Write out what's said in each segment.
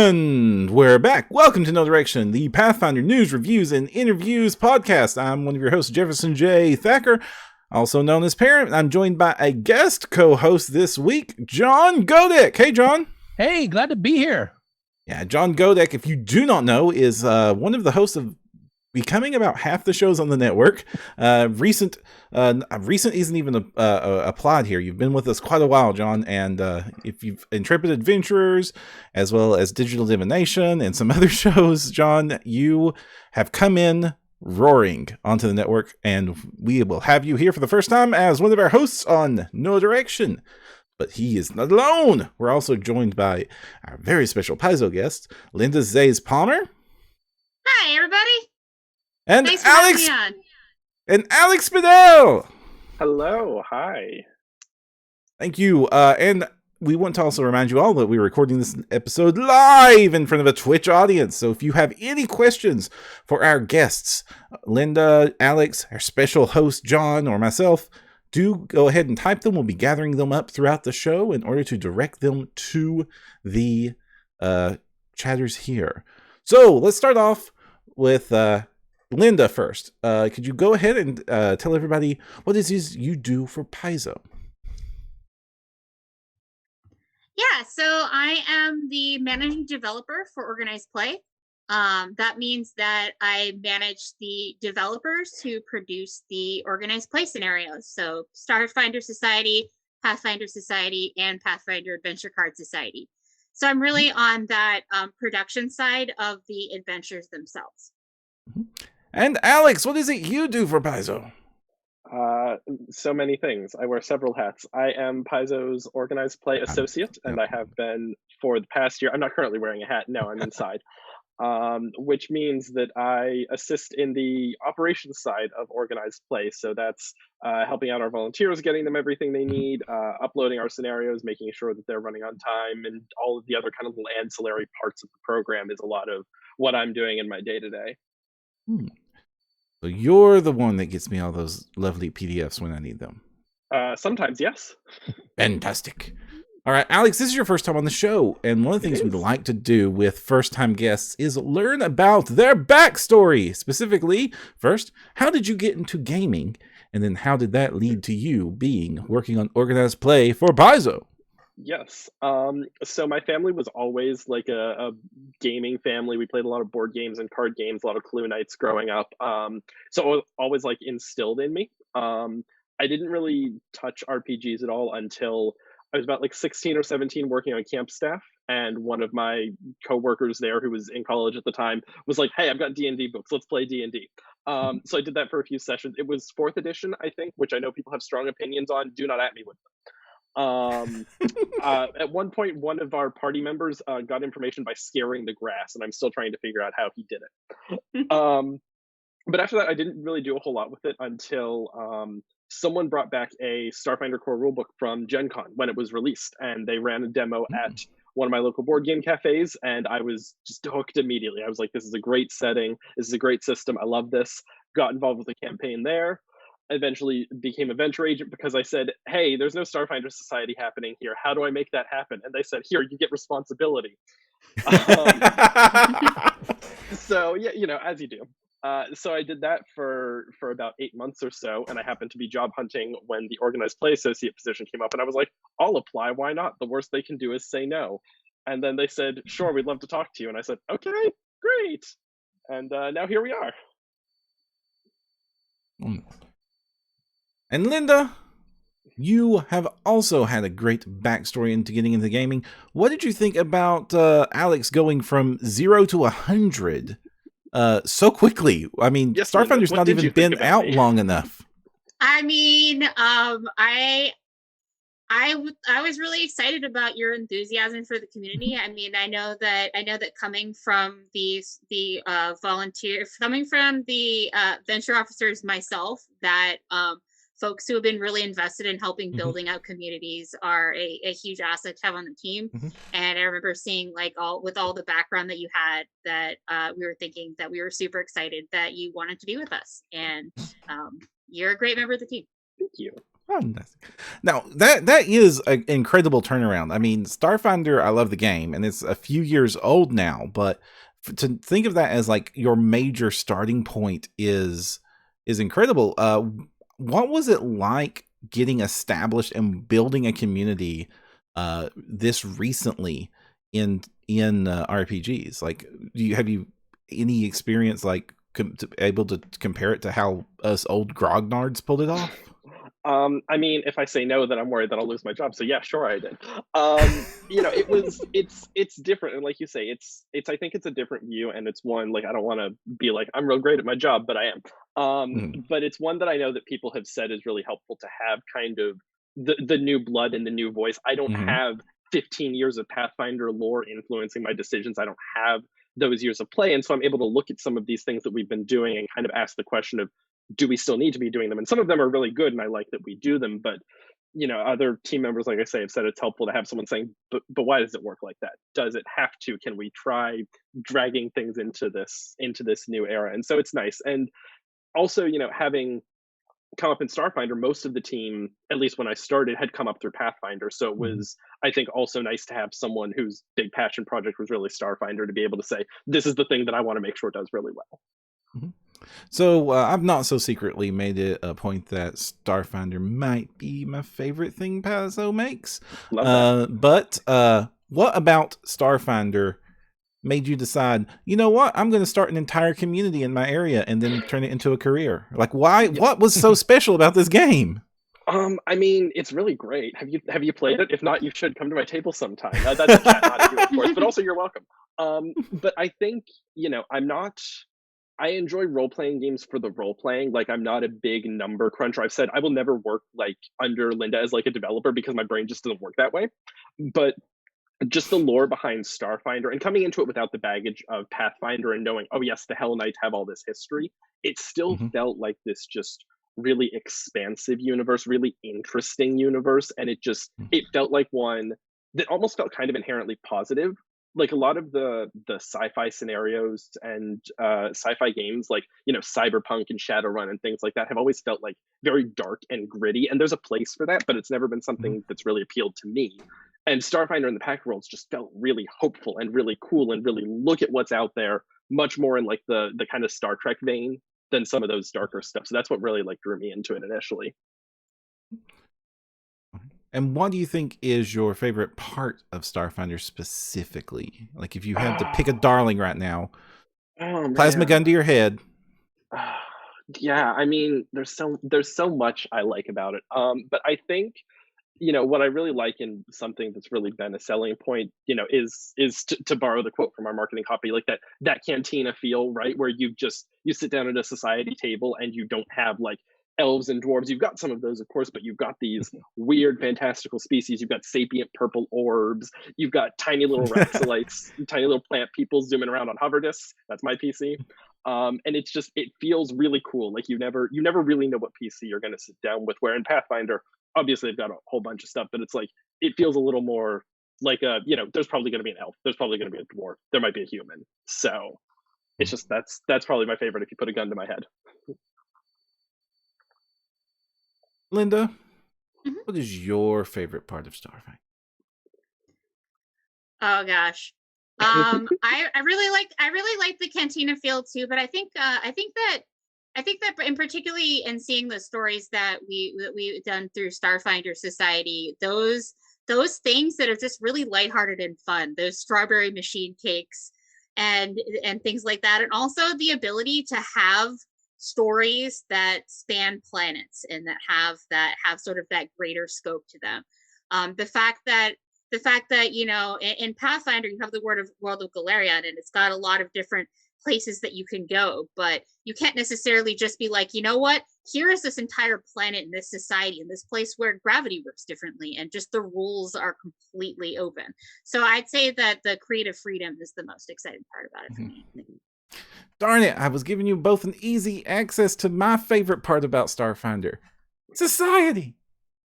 And we're back. Welcome to No Direction, the Pathfinder news, reviews, and interviews podcast. I'm one of your hosts, Jefferson J. Thacker, also known as Parent. I'm joined by a guest co-host this week, John Godek. Hey, John. Hey, glad to be here. Yeah, John Godek, if you do not know, is one of the hosts of becoming about half the shows on the network. Recent isn't even applied here. You've been with us quite a while, John, and if you've Intrepid Adventurers, as well as Digital Divination and some other shows, John, you have come in roaring onto the network, and we will have you here for the first time as one of our hosts on No Direction. But he is not alone. We're also joined by our very special Paizo guest, Linda Zays Palmer. Hi, everybody. And Thanks for having me on. And Alex Bedell. Hello, hi. Thank you. And we want to also remind you all that we're recording this episode live in front of a Twitch audience. So if you have any questions for our guests, Linda, Alex, our special host, John, or myself, do go ahead and type them. We'll be gathering them up throughout the show in order to direct them to the chatters here. So let's start off with Linda first. Could you go ahead and tell everybody what it is you do for Paizo? Yeah, so I am the managing developer for Organized Play. That means that I manage the developers who produce the Organized Play scenarios. So Starfinder Society, Pathfinder Society, and Pathfinder Adventure Card Society. So I'm really on that production side of the adventures themselves. And Alex, what is it you do for Paizo? So many things. I wear several hats. I am Paizo's Organized Play Associate, and I have been for the past year. I'm not currently wearing a hat. No, I'm inside. Which means that I assist in the operations side of Organized Play. So that's helping out our volunteers, getting them everything they need, uploading our scenarios, making sure that they're running on time, and all of the other kind of little ancillary parts of the program is a lot of what I'm doing in my day-to-day. So you're the one that gets me all those lovely PDFs when I need them. Sometimes, yes. Fantastic. All right, Alex, this is your first time on the show, and one of the things we'd like to do with first-time guests is learn about their backstory. Specifically, first, how did you get into gaming, and then how did that lead to you working on Organized Play for Paizo? Yes. So my family was always like a gaming family. We played a lot of board games and card games, a lot of Clue nights growing up. So it was always like instilled in me. I didn't really touch RPGs at all until I was about like 16 or 17 working on camp staff. And one of my coworkers there who was in college at the time was like, hey, I've got D&D books. Let's play D&D. So I did that for a few sessions. It was 4th edition, I think, which I know people have strong opinions on. Do not at me with them. At one point, one of our party members got information by scaring the grass, and I'm still trying to figure out how he did it. But after that, I didn't really do a whole lot with it until someone brought back a Starfinder core rulebook from Gen Con when it was released, and they ran a demo at one of my local board game cafes, and I was just hooked immediately. I was like, this is a great setting, this is a great system, I love this. Got involved with the campaign there. Eventually became a venture agent because I said, hey, there's no Starfinder Society happening here. How do I make that happen? And they said, here, you get responsibility. So, yeah, you know, as you do. So I did that for about 8 months or so, and I happened to be job hunting when the Organized Play Associate position came up, and I was like, I'll apply, why not? The worst they can do is say no. And then they said, sure, we'd love to talk to you. And I said, okay, great. And now here we are. And Linda, you have also had a great backstory into getting into gaming. What did you think about Alex going from 0 to 100 so quickly? I mean, yes, Starfinder's not even been out long enough. I mean, I was really excited about your enthusiasm for the community. I mean, I know that coming from the venture officers myself, that folks who have been really invested in helping building out communities are a huge asset to have on the team. And I remember seeing like all the background that you had, that we were thinking that we were super excited that you wanted to be with us, and you're a great member of the team. Thank you. Fantastic. Now that is an incredible turnaround. I mean, Starfinder, I love the game, and it's a few years old now, but to think of that as like your major starting point is incredible. What was it like getting established and building a community this recently in RPGs? Like, have you any experience like able to compare it to how us old grognards pulled it off? I mean, if I say no, then I'm worried that I'll lose my job. So yeah, sure I did. It's different, and like you say, it's I think it's a different view, and it's one like I don't want to be like I'm real great at my job, but I am. Mhm. But it's one that I know that people have said is really helpful to have kind of the new blood and the new voice. I don't Mhm. have 15 years of Pathfinder lore influencing my decisions. I don't have those years of play, and so I'm able to look at some of these things that we've been doing and kind of ask the question of do we still need to be doing them? And some of them are really good, and I like that we do them. But other team members, like I say, have said it's helpful to have someone saying, "But why does it work like that? Does it have to? Can we try dragging things into this new era?" And so it's nice. And also, having come up in Starfinder, most of the team, at least when I started, had come up through Pathfinder. So it Mhm. was, I think, also nice to have someone whose big passion project was really Starfinder to be able to say, "This is the thing that I want to make sure does really well." Mhm. So I've not so secretly made it a point that Starfinder might be my favorite thing Paizo makes. Love that. But what about Starfinder made you decide, you know what, I'm going to start an entire community in my area and then turn it into a career? Like, why? What was so special about this game? I mean, it's really great. Have you played it? If not, you should come to my table sometime. That's a chat, not a you, of course, but also you're welcome. But I think, I'm not I enjoy role playing games for the role playing. Like I'm not a big number cruncher. I've said I will never work like under Linda as like a developer because my brain just doesn't work that way. But just the lore behind Starfinder and coming into it without the baggage of Pathfinder and knowing, oh yes, the Hell Knights have all this history, it still Mhm. felt like this just really expansive universe, really interesting universe, and it felt like one that almost felt kind of inherently positive. Like a lot of the sci-fi scenarios and sci-fi games, like Cyberpunk and Shadowrun and things like that, have always felt like very dark and gritty, and there's a place for that, but it's never been Mhm. something that's really appealed to me. And Starfinder and the Pack Worlds just felt really hopeful and really cool and really look at what's out there, much more in like the kind of Star Trek vein than some of those darker stuff. So that's what really like drew me into it initially. And what do you think is your favorite part of Starfinder specifically? Like, if you had to pick a darling right now, Oh plasma man. gun to your head. Yeah, I mean, there's so much I like about it. But I think what I really like and something that's really been a selling point, is to borrow the quote from our marketing copy, like that cantina feel, right? Where you sit down at a society table and you don't have like elves and dwarves. You've got some of those, of course, but you've got these weird, fantastical species. You've got sapient purple orbs. You've got tiny little Raxalites, tiny little plant people zooming around on hover discs. That's my PC. And it feels really cool. Like you never really know what PC you're going to sit down with. Where in Pathfinder, obviously they've got a whole bunch of stuff, but it's like it feels a little more like there's probably going to be an elf, there's probably going to be a dwarf, there might be a human. So it's just that's probably my favorite if you put a gun to my head. Linda, Mhm. what is your favorite part of Starfinder? Oh gosh. I really like the cantina feel too, but I think that in particularly in seeing the stories that we've done through Starfinder Society, those things that are just really lighthearted and fun, those strawberry machine cakes and things like that, and also the ability to have stories that span planets and that have sort of that greater scope to them. The fact that in Pathfinder you have the world of Galarian, and it's got a lot of different places that you can go, but you can't necessarily just be like, you know what, here is this entire planet and this society and this place where gravity works differently and just the rules are completely open. So I'd say that the creative freedom is the most exciting part about it for me. Darn it, I was giving you both an easy access to my favorite part about Starfinder, society.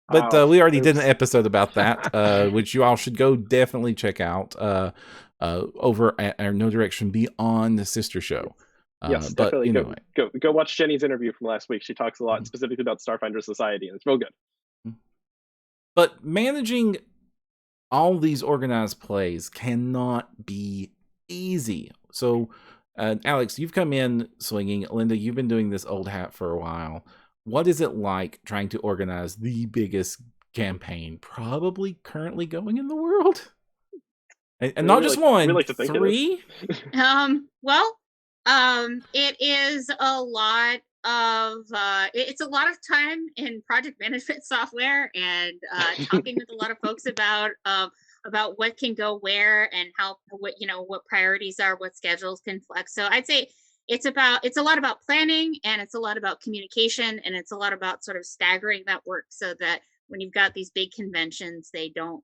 But Oh, we already did an oops. episode about that, which you all should go definitely check out over at our No Direction Beyond the sister show. Yes, But definitely anyway, go watch Jenny's interview from last week. She talks a lot specifically about Starfinder Society, and it's real good. But managing all these organized plays cannot be easy. So, Alex, you've come in swinging. Linda, you've been doing this old hat for a while. What is it like trying to organize the biggest campaign probably currently going in the world? And not just one, like to think 3? It is a lot of it's a lot of time in project management software and talking with a lot of folks about what can go where and what priorities are, what schedules can flex. So I'd say it's a lot about planning, and it's a lot about communication, and it's a lot about sort of staggering that work so that when you've got these big conventions, they don't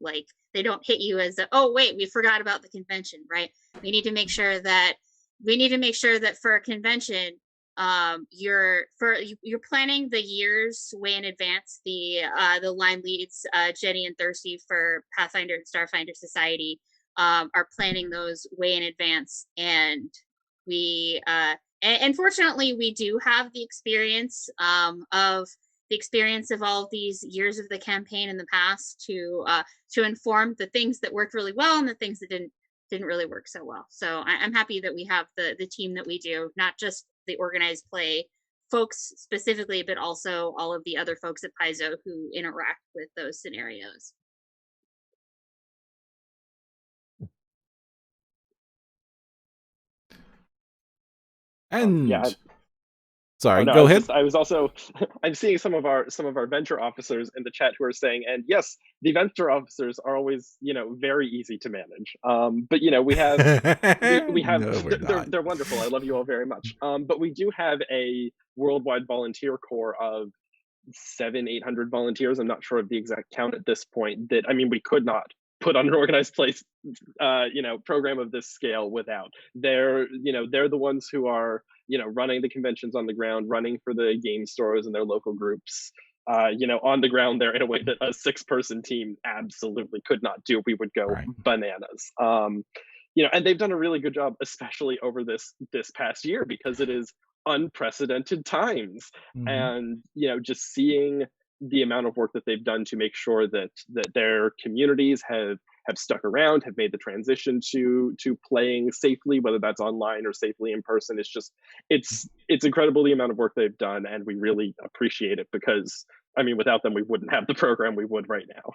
hit you as oh wait, we forgot about the convention, right? We need to make sure that for a convention, you're planning the years way in advance. The line leads, Jenny and Thirsty for Pathfinder and Starfinder Society, are planning those way in advance, and fortunately we do have the experience of all of these years of the campaign in the past to inform the things that worked really well and the things that didn't really work so well. So I'm happy that we have the team that we do, not just the organized play folks specifically, but also all of the other folks at Paizo who interact with those scenarios. And sorry, go ahead. I was also I'm seeing some of our venture officers in the chat who are saying, and yes, the venture officers are always, very easy to manage. But we have no, they're wonderful. I love you all very much. But we do have a worldwide volunteer corps of 700-800 volunteers. I'm not sure of the exact count at this point. We could not put on an organized place program of this scale without. They're the ones who are running the conventions on the ground, running for the game stores and their local groups, on the ground there in a way that a 6-person team absolutely could not do. We would go bananas. And they've done a really good job, especially over this past year, because it is unprecedented times. Mm-hmm. And just seeing the amount of work that they've done to make sure that their communities have stuck around, have made the transition to playing safely, whether that's online or safely in person. It's incredible the amount of work they've done, and we really appreciate it, because without them, we wouldn't have the program we would right now.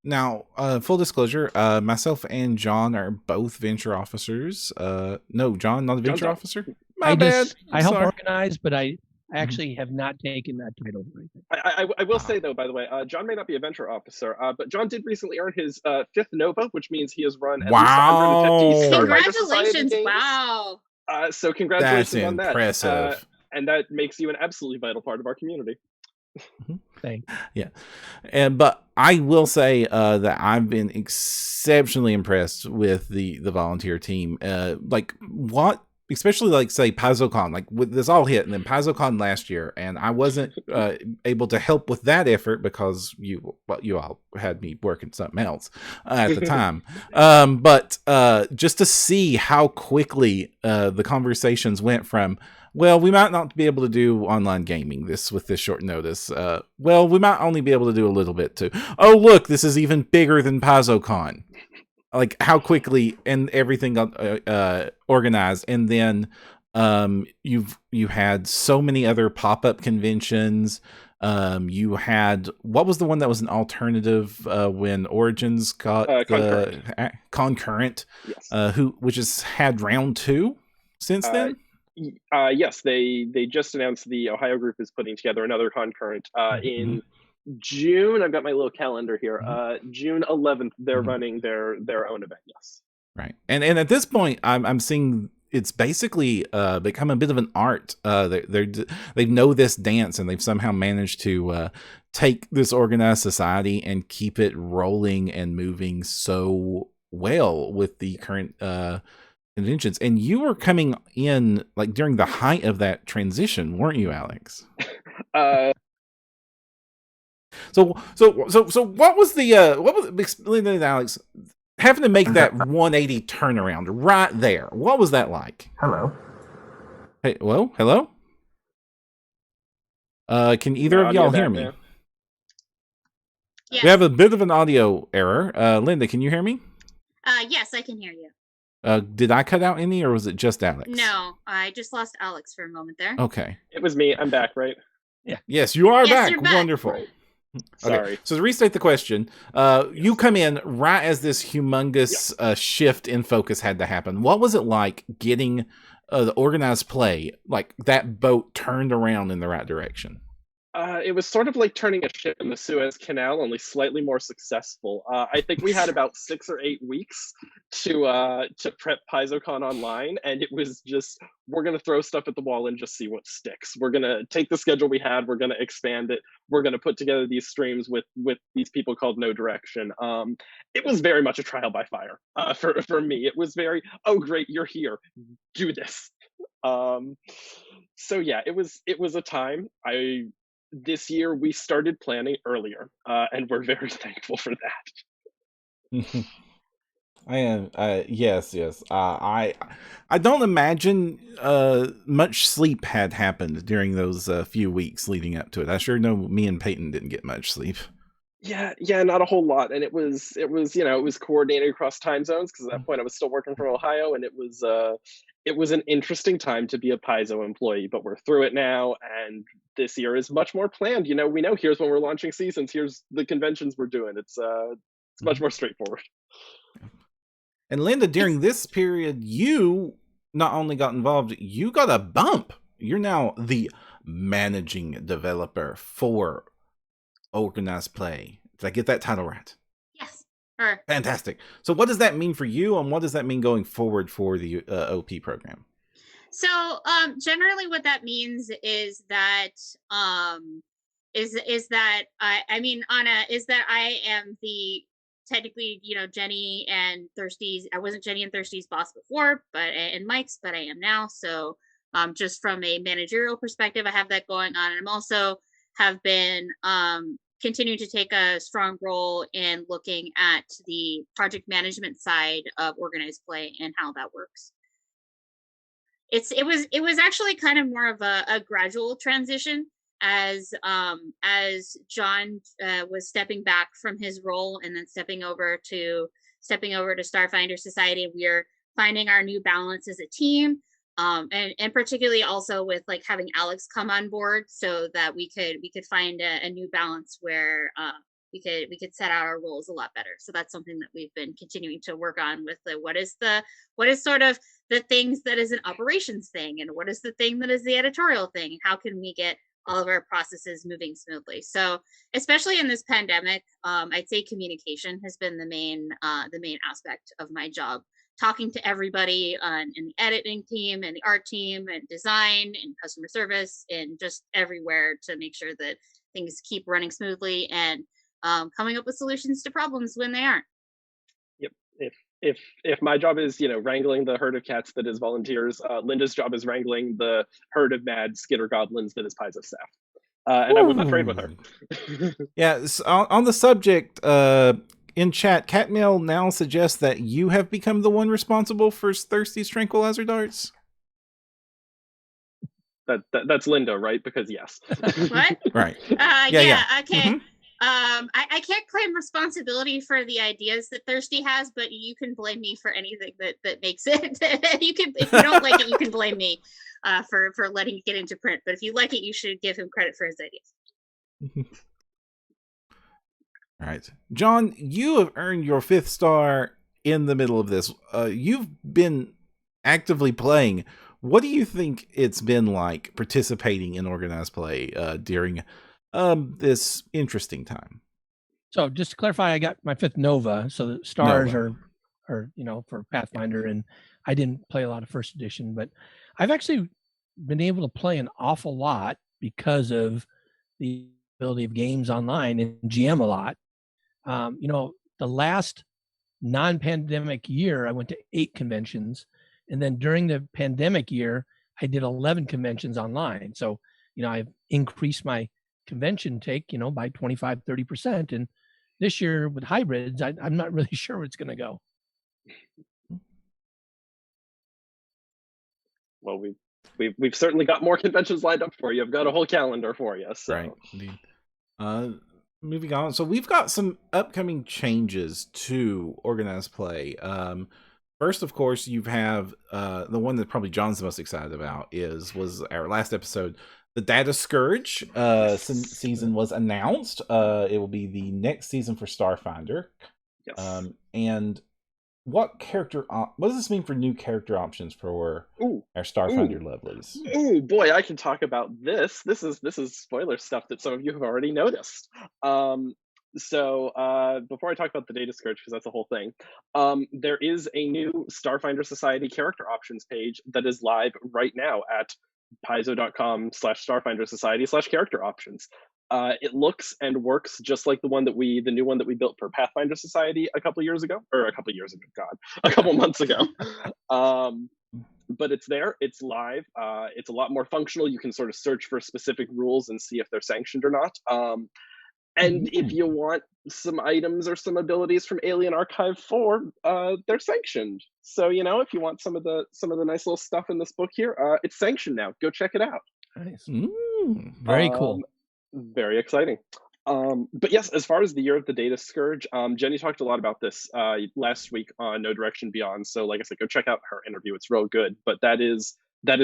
Now, full disclosure, myself and John are both venture officers. No, John, not a venture officer. My bad. I help organize, but I actually have not taken that title. I will say, though, by the way, John may not be a venture officer, but John did recently earn his 5th Nova, which means he has run at least 150 Starfinder Society games. Wow. So congratulations That's on that. Impressive. And that makes you an absolutely vital part of our community. Thanks. Yeah. But I will say that I've been exceptionally impressed with the volunteer team. Especially say PaizoCon, with this all hit, and then PaizoCon last year, and I wasn't able to help with that effort because you all had me working something else at the time. But just to see how quickly the conversations went from, well, we might not be able to do online gaming with this short notice. Well, we might only be able to do a little bit too. Oh, look, this is even bigger than PaizoCon. How quickly and everything got organized, and then you had so many other pop-up conventions. You had, what was the one that was an alternative when Origins got Concurrent, yes. Which has had round 2 since then. Yes, they just announced the Ohio group is putting together another Concurrent in June. I've got my little calendar here. June 11th, they're running their own event. Yes. Right. And at this point, I'm seeing it's basically become a bit of an art. They know this dance, and they've somehow managed to take this organized society and keep it rolling and moving so well with the current conventions. And you were coming in during the height of that transition, weren't you, Alex? So what was explain that, Alex, having to make that 180 turnaround right there? What was that like? Hello. Hey, hello? Can either of y'all hear me? Yes. We have a bit of an audio error. Linda, can you hear me? Yes, I can hear you. Did I cut out any, or was it just Alex? No, I just lost Alex for a moment there. Okay. It was me. I'm back, right? Yes, you are Yes, back. you're back. Wonderful. Right. Okay. Sorry. So to restate the question, you come in right as this humongous shift in focus had to happen. What was it like getting the organized play, like that boat turned around in the right direction? It was sort of like turning a ship in the Suez Canal, only slightly more successful. I think we had about 6 or 8 weeks to prep PaizoCon online, and it was just, we're gonna throw stuff at the wall and just see what sticks. We're gonna take the schedule we had, we're gonna expand it, we're gonna put together these streams with these people called No Direction. It was very much a trial by fire for me. It was very, oh great, you're here, do this. So yeah, it was a time. This year we started planning earlier, and we're very thankful for that. I am. Yes. I don't imagine much sleep had happened during those few weeks leading up to it. I sure know me and Peyton didn't get much sleep. Yeah, not a whole lot, and it was it was coordinated across time zones because at that point I was still working from Ohio, and it was an interesting time to be a Paizo employee, but we're through it now, and this year is much more planned. We know here's when we're launching seasons, here's the conventions we're doing. It's much more straightforward. And Linda, during this period, you not only got involved, you got a bump. You're now the managing developer for Organized Play. Did I get that title right? Yes. Fantastic. So what does that mean for you, and what does that mean going forward for the OP program? So generally what that means is that is that I am the technically, Jenny and Thirsty's. I wasn't Jenny and Thirsty's boss before, and Mike's, but I am now. So just from a managerial perspective, I have that going on. And I'm also have been continuing to take a strong role in looking at the project management side of Organized Play and how that works. It was actually kind of more of a gradual transition as John was stepping back from his role and then stepping over to Starfinder Society. We're finding our new balance as a team, and particularly also with like having Alex come on board so that we could find a new balance where we could set out our roles a lot better. So that's something that we've been continuing to work on with what is sort of the things that is an operations thing, and what is the thing that is the editorial thing, and how can we get all of our processes moving smoothly. So especially in this pandemic, I'd say communication has been the main aspect of my job. Talking to everybody in the editing team and the art team and design and customer service and just everywhere to make sure that things keep running smoothly, and coming up with solutions to problems when they aren't. Yep. If my job is wrangling the herd of cats that is volunteers, Linda's job is wrangling the herd of mad skitter goblins that is Paizo staff, and I would not trade with her. Yeah. So on the subject, in chat, Catmail now suggests that you have become the one responsible for Thirsty's tranquilizer darts. That's Linda, right? Because yes. What? Right. Yeah. Okay. Mm-hmm. I can't claim responsibility for the ideas that Thirsty has, but you can blame me for anything that makes it. You can, if you don't like it, you can blame me for letting it get into print. But if you like it, you should give him credit for his ideas. All right, John, you have earned your 5th star in the middle of this. You've been actively playing. What do you think it's been like participating in Organized Play during this interesting time? So just to clarify, I got my 5th Nova, so the stars are for Pathfinder, and I didn't play a lot of 1st edition, but I've actually been able to play an awful lot because of the ability of games online and GM a lot. The last non-pandemic year, I went to 8 conventions, and then during the pandemic year, I did 11 conventions online. So, I've increased my convention take, by 25-30%. And this year with hybrids, I'm not really sure where it's going to go. Well, we've certainly got more conventions lined up for you. I've got a whole calendar for you. So. Right. Indeed. moving on. So we've got some upcoming changes to organized play. First, of course, you have the one that probably John's the most excited about was our last episode. The Data Scourge season was announced. It will be the next season for Starfinder. Yes. And what does this mean for new character options for our Starfinder lovelies? Oh boy, I can talk about this. This is spoiler stuff that some of you have already noticed. So before I talk about the Data Scourge, because that's the whole thing, there is a new Starfinder Society character options page that is live right now at paizo.com/Starfinder Society/character options. It looks and works just like the new one that we built for Pathfinder Society a couple months ago. But it's there, it's live, it's a lot more functional. You can sort of search for specific rules and see if they're sanctioned or not. And if you want some items or some abilities from Alien Archive 4, they're sanctioned. So, if you want some of the nice little stuff in this book here, it's sanctioned now. Go check it out. Nice. Very cool. Very exciting. But yes, as far as the Year of the Data Scourge, Jenny talked a lot about this last week on No Direction Beyond. So like I said, go check out her interview. It's real good. But that is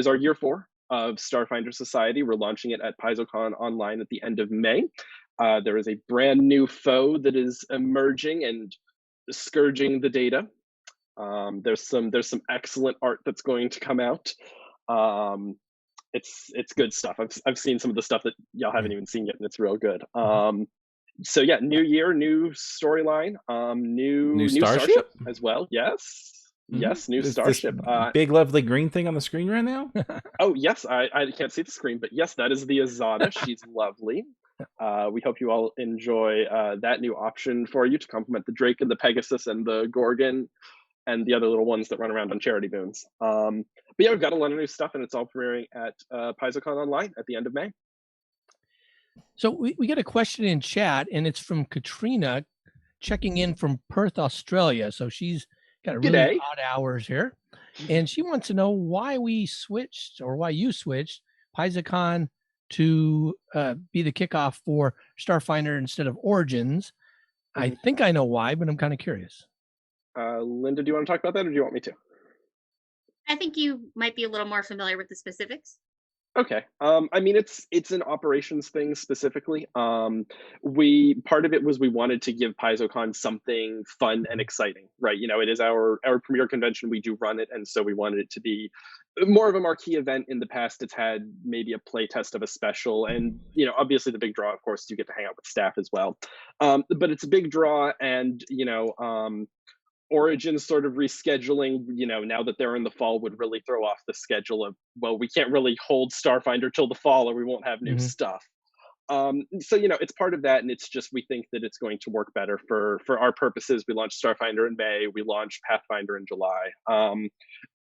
our year 4 of Starfinder Society. We're launching it at PaizoCon online at the end of May. There is a brand new foe that is emerging and scourging the data. There's some excellent art that's going to come out. It's good stuff. I've seen some of the stuff that y'all haven't even seen yet, and it's real good. So yeah, new year, new storyline, new starship as well. Yes. Yes, new starship. Big lovely green thing on the screen right now. Oh yes, I can't see the screen, but yes, that is the Azada. She's lovely. We hope you all enjoy that new option for you to complement the Drake and the Pegasus and the Gorgon and the other little ones that run around on charity moons. But yeah, we've got a lot of new stuff, and it's all premiering at PaizoCon online at the end of May. So we get a question in chat, and it's from Katrina, checking in from Perth, Australia. So she's got a really odd hours here, and she wants to know why you switched PaizoCon to be the kickoff for Starfinder instead of Origins. I think I know why, but I'm kind of curious. Linda, do you want to talk about that, or do you want me to? I think you might be a little more familiar with the specifics. Okay. I mean, it's an operations thing specifically. Part of it was we wanted to give PaizoCon something fun and exciting, right? It is our premier convention. We do run it, and so we wanted it to be more of a marquee event. In the past, it's had maybe a play test of a special, and obviously the big draw, of course, you get to hang out with staff as well. But it's a big draw, and Origins sort of rescheduling, now that they're in the fall, would really throw off the schedule of, well, we can't really hold Starfinder till the fall or we won't have new stuff. So, it's part of that, and it's just, we think that it's going to work better for our purposes. We launched Starfinder in May, we launched Pathfinder in July.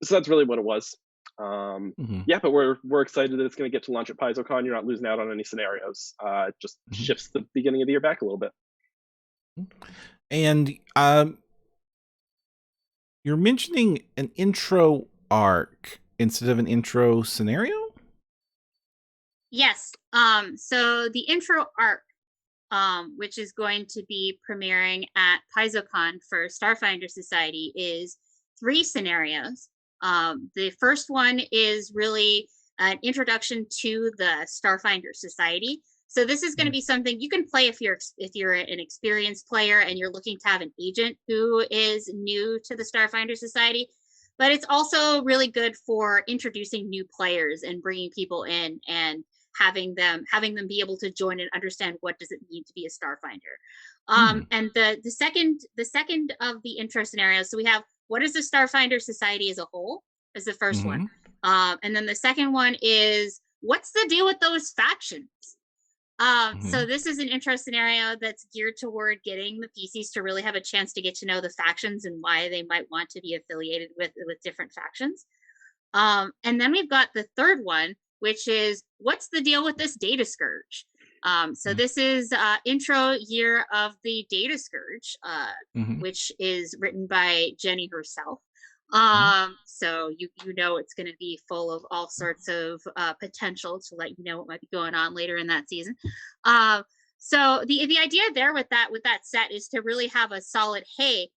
So that's really what it was. Yeah, but we're excited that it's going to get to launch at PaizoCon. You're not losing out on any scenarios. It just shifts the beginning of the year back a little bit. And you're mentioning an intro arc instead of an intro scenario? Yes. So the intro arc, which is going to be premiering at PaizoCon for Starfinder Society, is 3 scenarios. The first one is really an introduction to the Starfinder Society. So this is going to be something you can play if you're an experienced player and you're looking to have an agent who is new to the Starfinder Society. But it's also really good for introducing new players and bringing people in and having them be able to join and understand what does it mean to be a Starfinder. And the second of the intro scenarios, so we have what is the Starfinder Society as a whole, is the first one. And then the second one is what's the deal with those factions? So this is an intro scenario that's geared toward getting the PCs to really have a chance to get to know the factions and why they might want to be affiliated with different factions. And then we've got the third one, which is what's the deal with this Data Scourge? So this is intro year of the Data Scourge, which is written by Jenny herself. So you it's going to be full of all sorts of potential to let you know what might be going on later in that season. So the idea there with that set is to really have a solid, hey,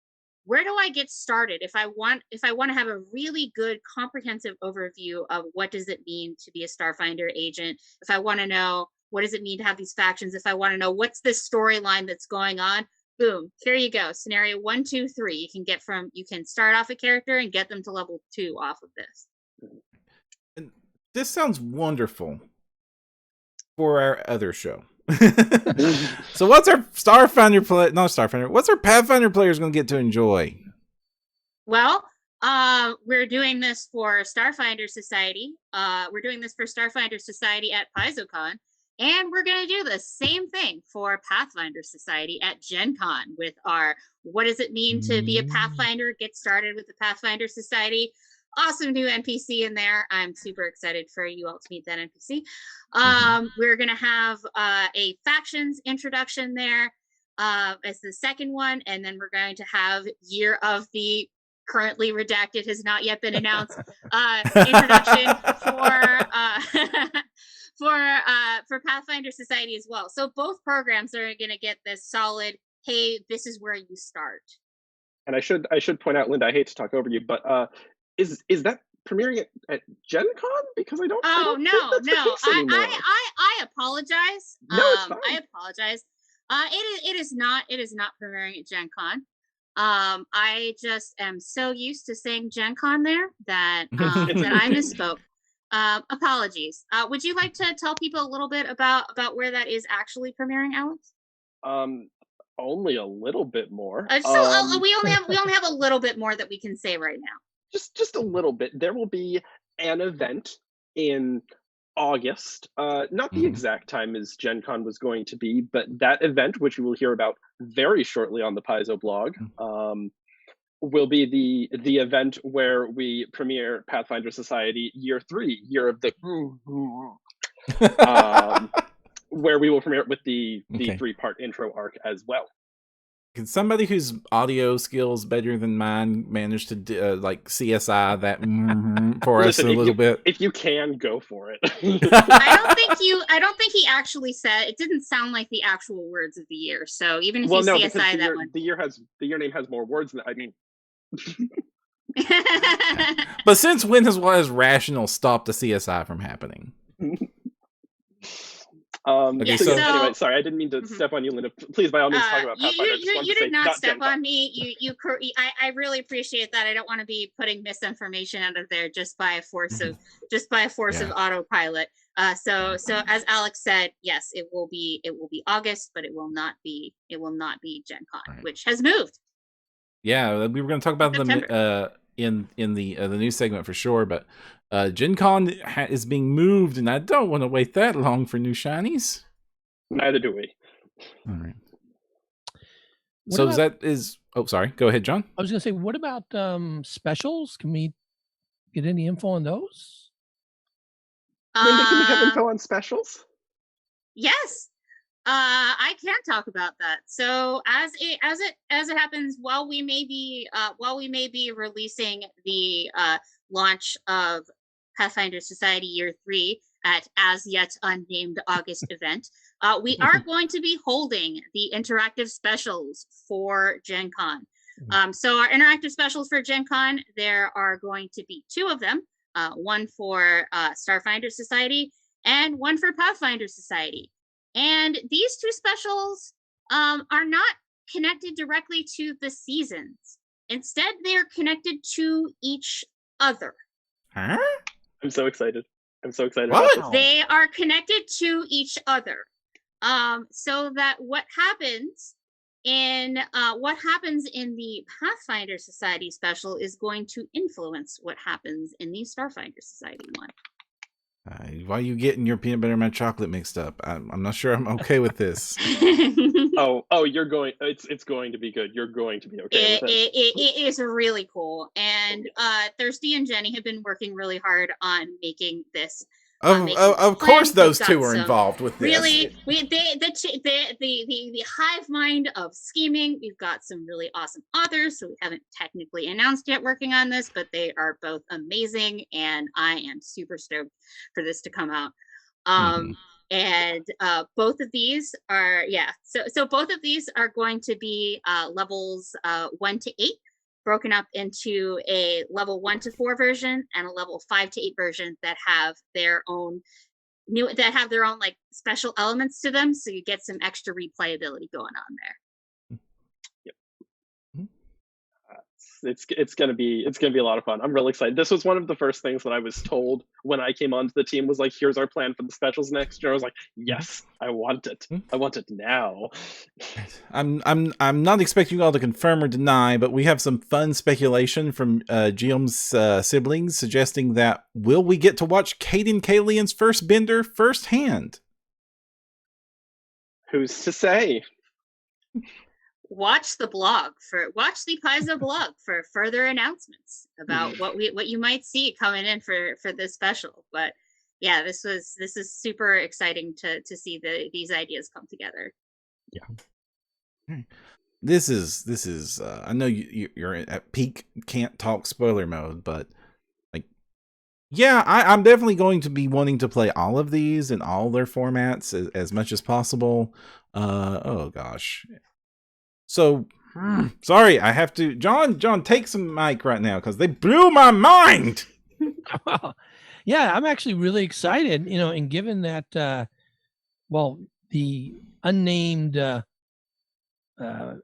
where do I get started if I want to have a really good comprehensive overview of what does it mean to be a Starfinder agent, if I want to know what does it mean to have these factions, if I want to know what's this storyline that's going on, boom, here you go. Scenario 1, 2, 3. You can start off a character and get them to level 2 off of this. And this sounds wonderful for our other show. So what's our Starfinder play? Not Starfinder. What's our Pathfinder players going to get to enjoy? Well, we're doing this for Starfinder Society. We're doing this for Starfinder Society at PaizoCon, and we're going to do the same thing for Pathfinder Society at Gen Con with our what does it mean to be a Pathfinder? Get started with the Pathfinder Society. Awesome new NPC in there. I'm super excited for you all to meet that NPC. We're going to have a factions introduction there as the second one, and then we're going to have Year of the currently redacted, has not yet been announced, introduction for Pathfinder Society as well. So both programs are going to get this solid, hey, this is where you start. And I should point out, Linda, I hate to talk over you, but is that premiering at Gen Con? Because I don't. Oh, no. I apologize. No, it's fine. I apologize. It is not premiering at Gen Con. I just am so used to saying Gen Con there that that I misspoke. Apologies. Would you like to tell people a little bit about where that is actually premiering, Alex? Only a little bit more. We only have a little bit more that we can say right now. Just a little bit. There will be an event in August. Not the exact time as Gen Con was going to be, but that event, which you will hear about very shortly on the Paizo blog, will be the event where we premiere Pathfinder Society Year 3, Year of the where we will premiere it with the 3-part intro arc as well. Can somebody whose audio skills better than mine manage to like CSI that for us a little bit? If you can, go for it. I don't think he actually said it. Didn't sound like the actual words of the year. So even if you CSI that one, the year name has more words than I mean. But since when has Rational stopped the CSI from happening? Anyway, sorry, I didn't mean to step on you, Linda. Please, by all means, talk about Pathfinder. You did not step on me. I really appreciate that. I don't want to be putting misinformation out of there just by a force of autopilot. So as Alex said, yes, it will be August, but it will not be Gen Con, which has moved. Yeah, we were going to talk about them in the news segment for sure, but Gen Con is being moved, and I don't want to wait that long for new shinies. Neither do we. All right. Oh, sorry. Go ahead, John. I was going to say, what about specials? Can we get any info on those? Linda, can we have info on specials? Yes. I can talk about that. So as it happens, while we may be releasing the launch of Pathfinder Society Year 3 at as yet unnamed August event, we are going to be holding the interactive specials for Gen Con. So our interactive specials for Gen Con, there are going to be 2 of them, one for Starfinder Society and one for Pathfinder Society. And these 2 specials are not connected directly to the seasons. Instead, they are connected to each other. Huh? I'm so excited. What? About this. They are connected to each other. So that what happens in the Pathfinder Society special is going to influence what happens in the Starfinder Society one. Why are you getting your peanut butter and my chocolate mixed up? I'm not sure I'm okay with this. You're going. It's going to be good. You're going to be okay with it. It is really cool, and Thirsty and Jenny have been working really hard on making this. Of course, those 2 are involved with this. Really, the hive mind of scheming. We've got some really awesome authors, so we haven't technically announced yet working on this, but they are both amazing, and I am super stoked for this to come out. And both of these are so both of these are going to be levels 1 to 8, broken up into a level 1 to 4 version and a level 5 to 8 version that have their own like special elements to them, so you get some extra replayability going on there. It's gonna be a lot of fun. I'm really excited. This was one of the first things that I was told when I came onto the team, was like, here's our plan for the specials next year. I was like, yes, I want it. I want it now. I'm not expecting you all to confirm or deny, but we have some fun speculation from Guillaume's siblings suggesting that will we get to watch Caden Kalian's first bender firsthand? Who's to say? Watch the Paizo blog for further announcements about what you might see coming in for this special. But yeah, this is super exciting to see these ideas come together. Yeah. This is I know you're at peak can't talk spoiler mode, but like, yeah, I'm definitely going to be wanting to play all of these in all their formats as much as possible. Oh gosh. So, sorry, I have to... John, take some mic right now, because they blew my mind! Yeah, I'm actually really excited, and given that, the unnamed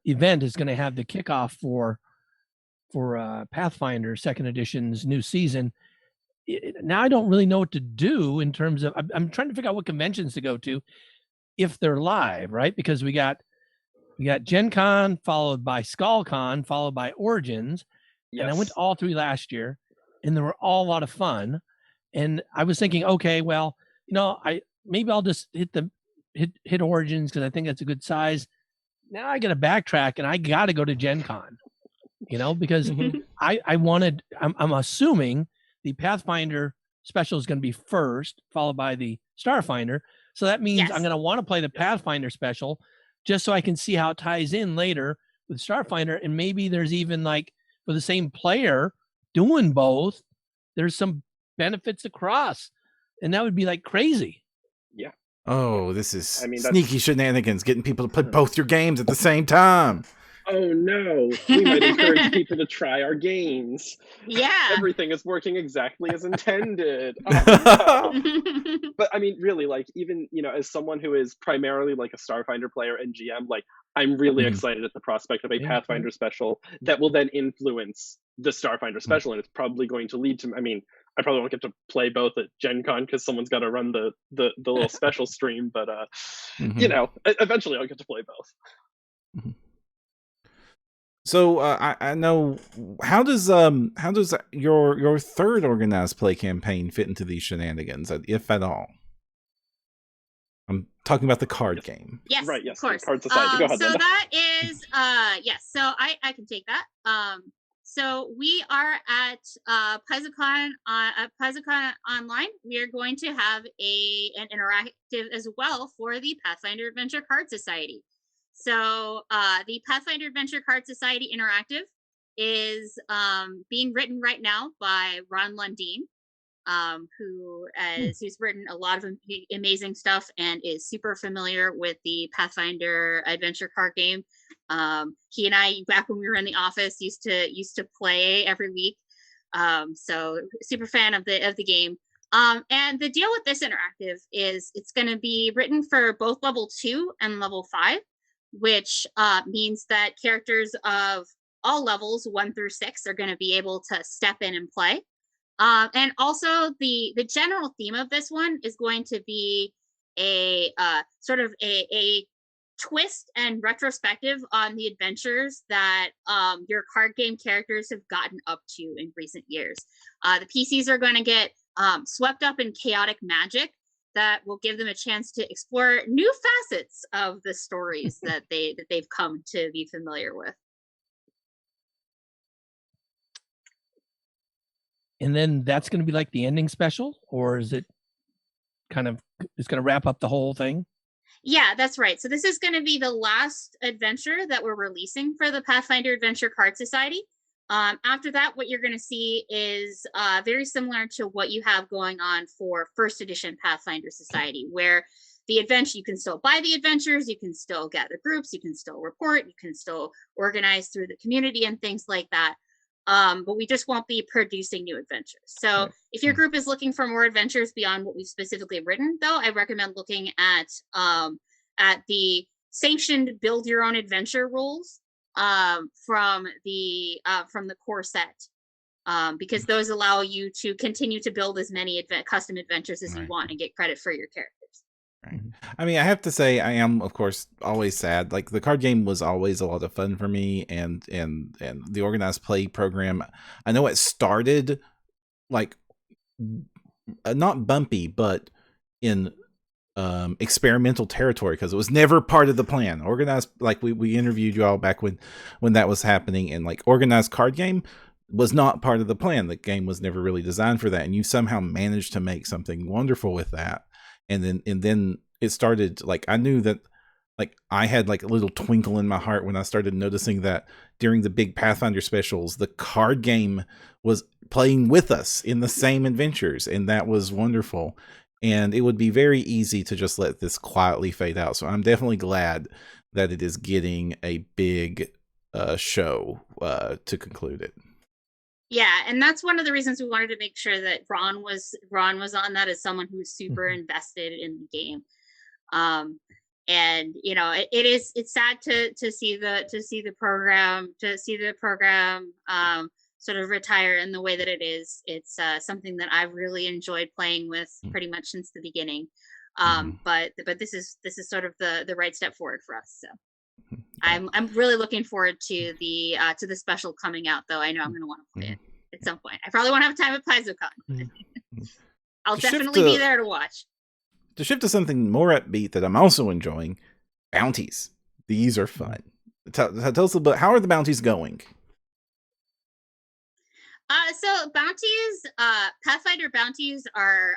event is going to have the kickoff for Pathfinder 2nd Edition's new season. Now I don't really know what to do in terms of... I'm trying to figure out what conventions to go to if they're live, right? Because we got Gen Con, followed by SkullCon, followed by Origins. Yes. And I went to all 3 last year, and they were all a lot of fun. And I was thinking, okay, well, maybe I'll just hit Origins because I think that's a good size. Now I got to backtrack, and I got to go to Gen Con, because I'm assuming the Pathfinder special is going to be first, followed by the Starfinder. So that means I'm going to want to play the Pathfinder special, just so I can see how it ties in later with Starfinder. And maybe there's even, like, for the same player doing both, there's some benefits across. And that would be like crazy. Yeah. Oh, this is sneaky shenanigans, getting people to play both your games at the same time. Oh no, we might encourage people to try our games. Yeah. Everything is working exactly as intended. Oh, no. But I mean, really, like, even, as someone who is primarily like a Starfinder player and GM, like, I'm really excited at the prospect of a Pathfinder special that will then influence the Starfinder special, and it's probably going to lead to, I probably won't get to play both at Gen Con because someone's got to run the little special stream, but eventually I'll get to play both. So I know, how does your third organized play campaign fit into these shenanigans, if at all? I'm talking about the card game. Yes, right. Yes, of course. Card Society. Go ahead. So that is yes. So I can take that. So we are at PaizoCon online. We are going to have an interactive as well for the Pathfinder Adventure Card Society. So the Pathfinder Adventure Card Society Interactive is being written right now by Ron Lundeen, who's written a lot of amazing stuff and is super familiar with the Pathfinder Adventure card game. He and I, back when we were in the office, used to play every week. So super fan of the game. And the deal with this interactive is it's going to be written for both level 2 and level 5. Which means that characters of all levels 1 through 6 are going to be able to step in and play. And also the general theme of this one is going to be a sort of a twist and retrospective on the adventures that your card game characters have gotten up to in recent years. The PCs are going to get swept up in chaotic magic that will give them a chance to explore new facets of the stories that they've come to be familiar with. And then that's going to be like the ending special, or is it it's going to wrap up the whole thing? Yeah, that's right. So this is going to be the last adventure that we're releasing for the Pathfinder Adventure Card Society. After that, what you're going to see is very similar to what you have going on for first edition Pathfinder Society, where the adventure, you can still buy the adventures, you can still gather groups, you can still report, you can still organize through the community and things like that. But we just won't be producing new adventures. So if your group is looking for more adventures beyond what we've specifically written, though, I recommend looking at the sanctioned build your own adventure rules from the core set, because those allow you to continue to build as many custom adventures as you want and get credit for your characters. Right. I mean, I have to say, I am, of course, always sad. Like, the card game was always a lot of fun for me, and the organized play program, I know it started like not bumpy, but in experimental territory, because it was never part of the plan. Organized, like we interviewed you all back when that was happening, and like organized card game was not part of the plan. The game was never really designed for that, and you somehow managed to make something wonderful with that. And then it started, like, I knew that, like, I had like a little twinkle in my heart when I started noticing that during the big Pathfinder specials, the card game was playing with us in the same adventures, and that was wonderful. And it would be very easy to just let this quietly fade out. So I'm definitely glad that it is getting a big show to conclude it. Yeah, and that's one of the reasons we wanted to make sure that Ron was on that, as someone who's super invested in the game. And you know, it's sad to see the program sort of retire in the way that it is. It's something that I've really enjoyed playing with pretty much since the beginning. But this is sort of the right step forward for us. So I'm really looking forward to the special coming out, though. I know I'm going to want to play it at some point. I probably won't have time at PaizoCon. I'll definitely be there to watch. To shift to something more upbeat that I'm also enjoying, bounties. These are fun. Tell us a little bit, how are the bounties going? So bounties, Pathfinder bounties are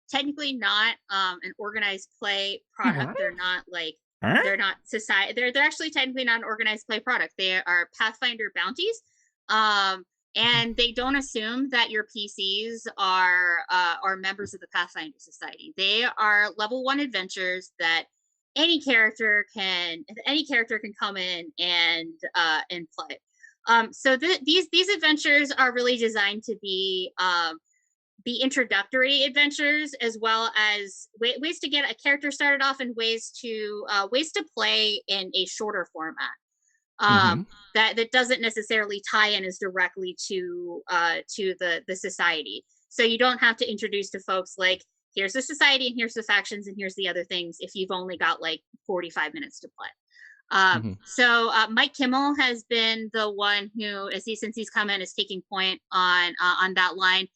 technically not an organized play product. They're not like they're not society. They're actually technically not an organized play product. They are Pathfinder bounties, and they don't assume that your PCs are members of the Pathfinder Society. They are level 1 adventures that any character can come in and play. So these adventures are really designed to be introductory adventures, as well as ways to get a character started off, and ways to play in a shorter format that doesn't necessarily tie in as directly to the society. So you don't have to introduce to folks like, here's the society and here's the factions and here's the other things if you've only got like 45 minutes to play. So Mike Kimmel has been the one who, since he's come in, is taking point on that line.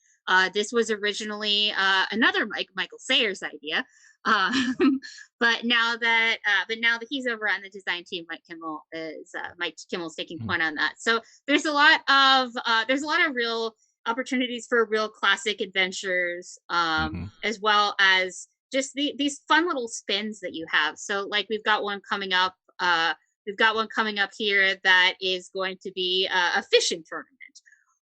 This was originally another Michael Sayers idea, but now that he's over on the design team, Mike Kimmel's taking point on that. So there's a lot of real opportunities for real classic adventures, as well as just these fun little spins that you have. So like we've got one coming up. We've got one coming up here that is going to be a fishing tournament,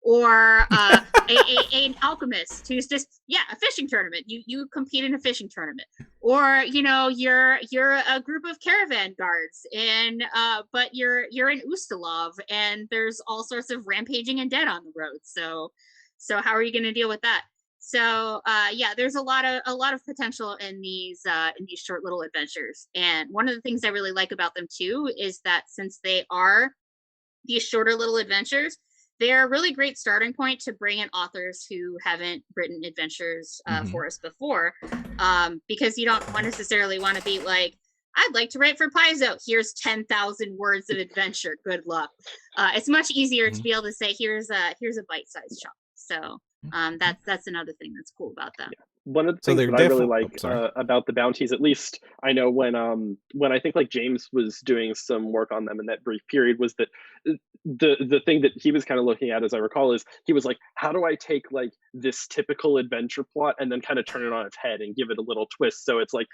or an alchemist who's just a fishing tournament. You compete in a fishing tournament, or you're a group of caravan guards, and but you're in Ustalov, and there's all sorts of rampaging and dead on the road. So how are you going to deal with that? So there's a lot of potential in these short little adventures. And one of the things I really like about them too is that since they are these shorter little adventures, they're a really great starting point to bring in authors who haven't written adventures for us before, because you don't necessarily want to be like, I'd like to write for Paizo. Here's 10,000 words of adventure. Good luck. It's much easier to be able to say, here's a bite-sized chunk. So that's another thing that's cool about them. Yeah. One of the things that I really like about the bounties, at least I know when I think like James was doing some work on them in that brief period, was that the thing that he was kind of looking at, as I recall, is he was like, how do I take like this typical adventure plot and then kind of turn it on its head and give it a little twist? So it's like,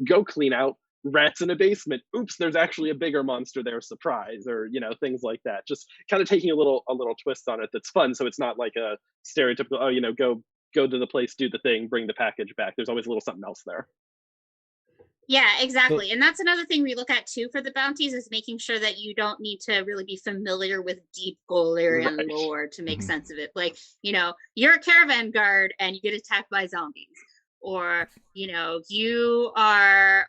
go clean out rats in a basement. Oops, there's actually a bigger monster there, surprise, or things like that. Just kind of taking a little twist on it that's fun, so it's not like a stereotypical, go to the place, do the thing, bring the package back. There's always a little something else there. Yeah, exactly. And that's another thing we look at too for the bounties, is making sure that you don't need to really be familiar with deep Golarian Right. lore to make Mhm. sense of it. Like, you're a caravan guard and you get attacked by zombies. Or, you are,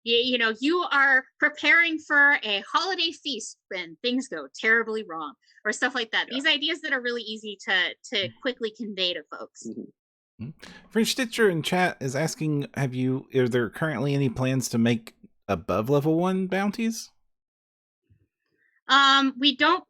you are preparing for a holiday feast when things go terribly wrong, or stuff like that. Yeah. These ideas that are really easy to quickly convey to folks. French Stitcher in chat is asking, are there currently any plans to make above level 1 bounties? We don't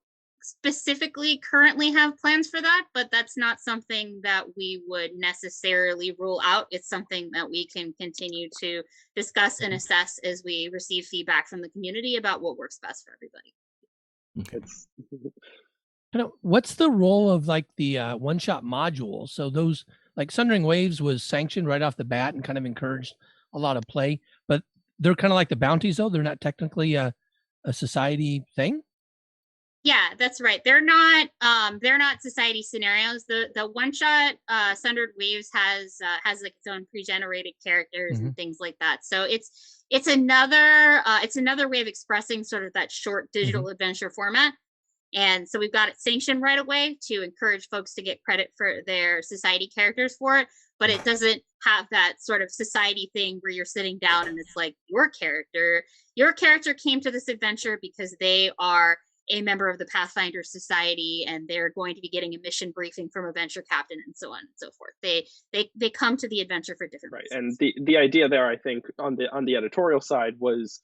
specifically currently have plans for that, but that's not something that we would necessarily rule out. It's something that we can continue to discuss and assess as we receive feedback from the community about what works best for everybody. Okay. What's the role of like the one-shot module? So those, like Sundering Waves was sanctioned right off the bat and kind of encouraged a lot of play, but they're kind of like the bounties though. They're not technically a society thing. Yeah, that's right. They're not society scenarios. The one shot Sundered Waves has like its own pre-generated characters and things like that. So it's another way of expressing sort of that short digital adventure format. And so we've got it sanctioned right away to encourage folks to get credit for their society characters for it, but it doesn't have that sort of society thing where you're sitting down and it's like your character came to this adventure because they are a member of the Pathfinder Society and they're going to be getting a mission briefing from a venture captain and so on and so forth. They come to the adventure for different reasons. And the idea there, I think, on the editorial side was,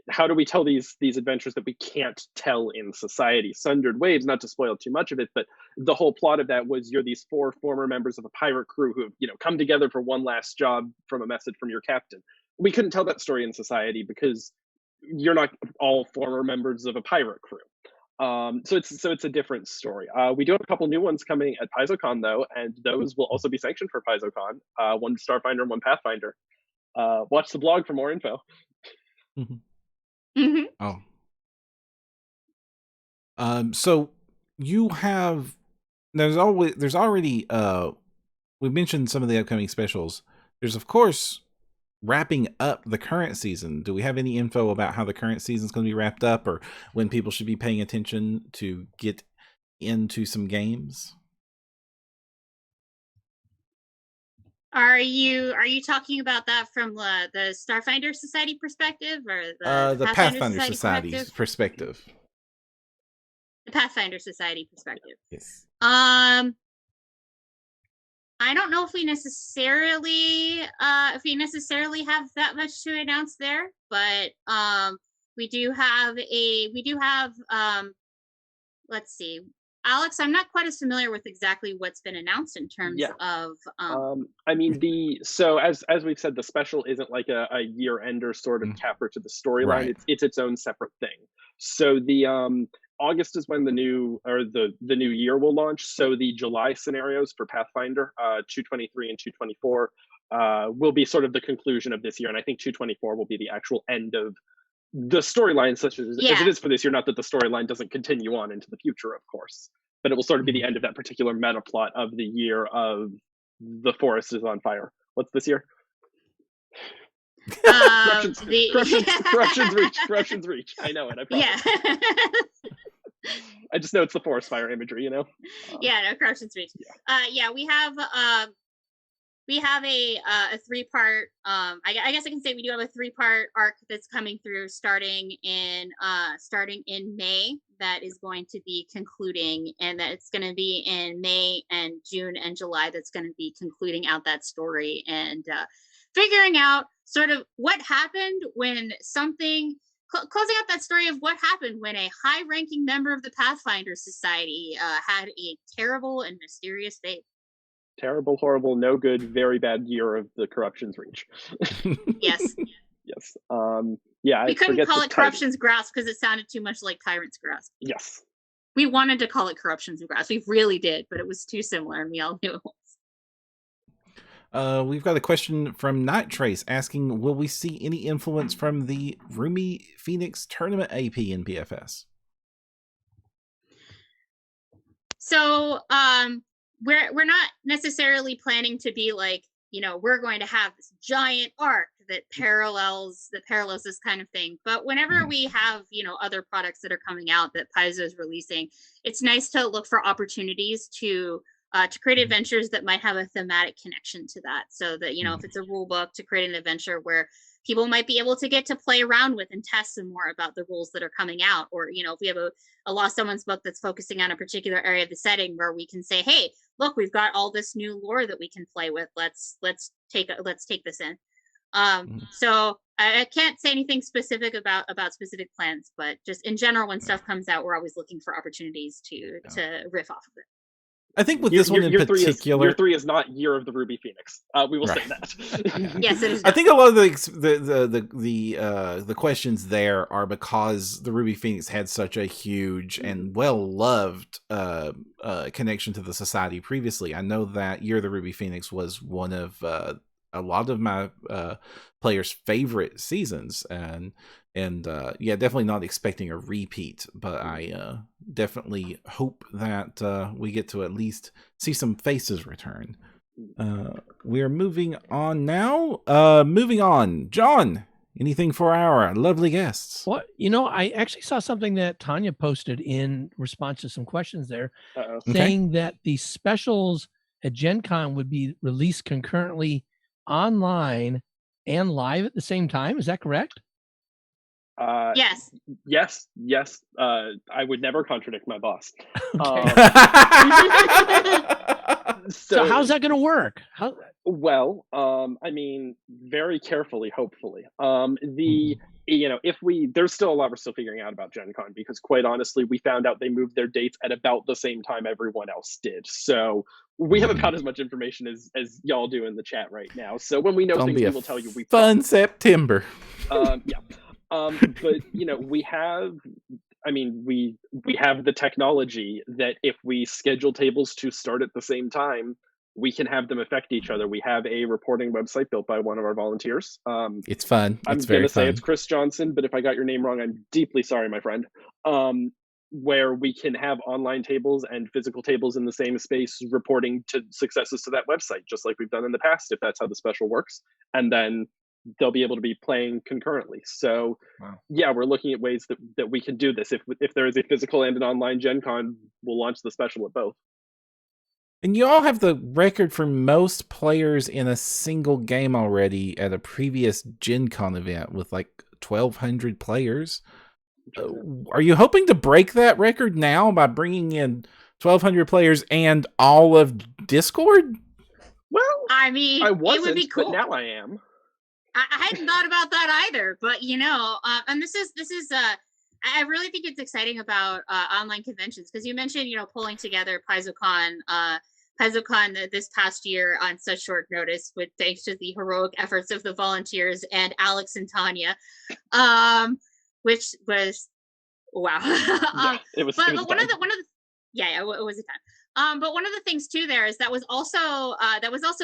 how do we tell these adventures that we can't tell in society? Sundered Waves, not to spoil too much of it, but the whole plot of that was you're these 4 former members of a pirate crew who have come together for one last job from a message from your captain. We couldn't tell that story in society because you're not all former members of a pirate crew. So it's a different story. We do have a couple new ones coming at PaizoCon though, and those will also be sanctioned for PaizoCon. One Starfinder and one Pathfinder. Watch the blog for more info. Oh. So you have there's already we mentioned some of the upcoming specials. There's of course wrapping up the current season. Do we have any info about how the current season is going to be wrapped up, or when people should be paying attention to get into some games? Are you talking about that from the Starfinder Society perspective, or The Pathfinder Society perspective? The Pathfinder Society perspective. Yes. I don't know if we necessarily have that much to announce there, but we do have let's see. Alex, I'm not quite as familiar with exactly what's been announced in terms of. I mean, so as we've said, the special isn't like a year ender sort of capper to the storyline. Right. It's its own separate thing. So the August is when the new year will launch. So the July scenarios for Pathfinder 223 and 224 will be sort of the conclusion of this year, and I think 224 will be the actual end of the storyline, such as it is for this year. Not that the storyline doesn't continue on into the future, of course, but it will sort of be the end of that particular meta plot of the year of the forest is on fire. What's this year? Corruption's reach. I know it. I promise. Yeah. I just know it's the forest fire imagery, Yeah, no, Corruption's reach. Yeah, we have a 3-part. I guess I can say we do have a 3-part arc that's coming through, starting in May. That is going to be concluding, and that it's going to be in May and June and July. That's going to be concluding out that story and figuring out sort of what happened when something. Closing out that story of what happened when a high-ranking member of the Pathfinder Society had a terrible and mysterious fate. Terrible, horrible, no good, very bad year of the Corruption's reach. Yes. Yes. Yeah. We couldn't call it Corruption's grasp because it sounded too much like Tyrant's grasp. Yes. We wanted to call it Corruption's grasp. We really did, but it was too similar, and we all knew it was. We've got a question from Night Trace asking, will we see any influence from the Rumi Phoenix tournament AP in PFS? So we're not necessarily planning to be like, we're going to have this giant arc parallels this kind of thing. But whenever we have, other products that are coming out that Paizo is releasing, it's nice to look for opportunities to create adventures that might have a thematic connection to that. So that, if it's a rule book, to create an adventure where people might be able to get to play around with and test some more about the rules that are coming out. Or, if we have a Lost Someone's book that's focusing on a particular area of the setting where we can say, hey, look, we've got all this new lore that we can play with. Let's take this in. So I can't say anything specific about specific plans, but just in general, when stuff comes out, we're always looking for opportunities to riff off of it. I think with this one in particular, year 3 is not Year of the Ruby Phoenix. We will say that. Yes, it is. I think a lot of the questions there are because the Ruby Phoenix had such a huge and well-loved connection to the society previously. I know that Year of the Ruby Phoenix was one of a lot of my players' favorite seasons, and yeah, definitely not expecting a repeat, but I definitely hope that we get to at least see some faces return. We are moving on now. Moving on, John. Anything for our lovely guests? Well, I actually saw something that Tanya posted in response to some questions there, saying that the specials at Gen Con would be released concurrently online and live at the same time. Is that correct? Yes. I would never contradict my boss. So how's that going to work? Well, I mean, very carefully, hopefully. There's still a lot we're still figuring out about Gen Con, because quite honestly, we found out they moved their dates at about the same time everyone else did. So we have about as much information as y'all do in the chat right now. So when we know things, we will tell you. Fun September. Yeah. But we have the technology that if we schedule tables to start at the same time, we can have them affect each other. We have a reporting website built by one of our volunteers. It's fun. I'm going to say it's Chris Johnson, but if I got your name wrong, I'm deeply sorry, my friend. Where we can have online tables and physical tables in the same space reporting to successes to that website, just like we've done in the past, if that's how the special works. And then they'll be able to be playing concurrently. So yeah, we're looking at ways that we can do this. If there is a physical and an online Gen Con, we'll launch the special at both. And you all have the record for most players in a single game already at a previous Gen Con event with like 1,200 players. Are you hoping to break that record now by bringing in 1,200 players and all of Discord? Well, I mean, it would be cool. But now I am. I hadn't thought about that either, but and this is I really think it's exciting about online conventions, because you mentioned pulling together PaizoCon this past year on such short notice, with thanks to the heroic efforts of the volunteers and Alex and Tanya, which was wow. It was. But one of the it was a time. But one of the things too there is that was also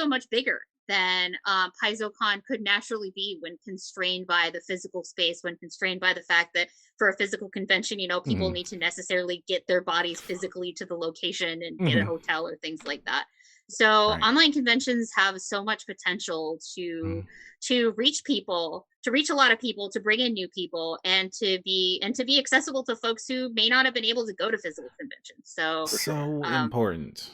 much bigger than PaizoCon could naturally be when constrained by the physical space, when constrained by the fact that for a physical convention, people need to necessarily get their bodies physically to the location and get a hotel or things like that. So online conventions have so much potential to reach people, to reach a lot of people, to bring in new people, and to be accessible to folks who may not have been able to go to physical conventions. So important.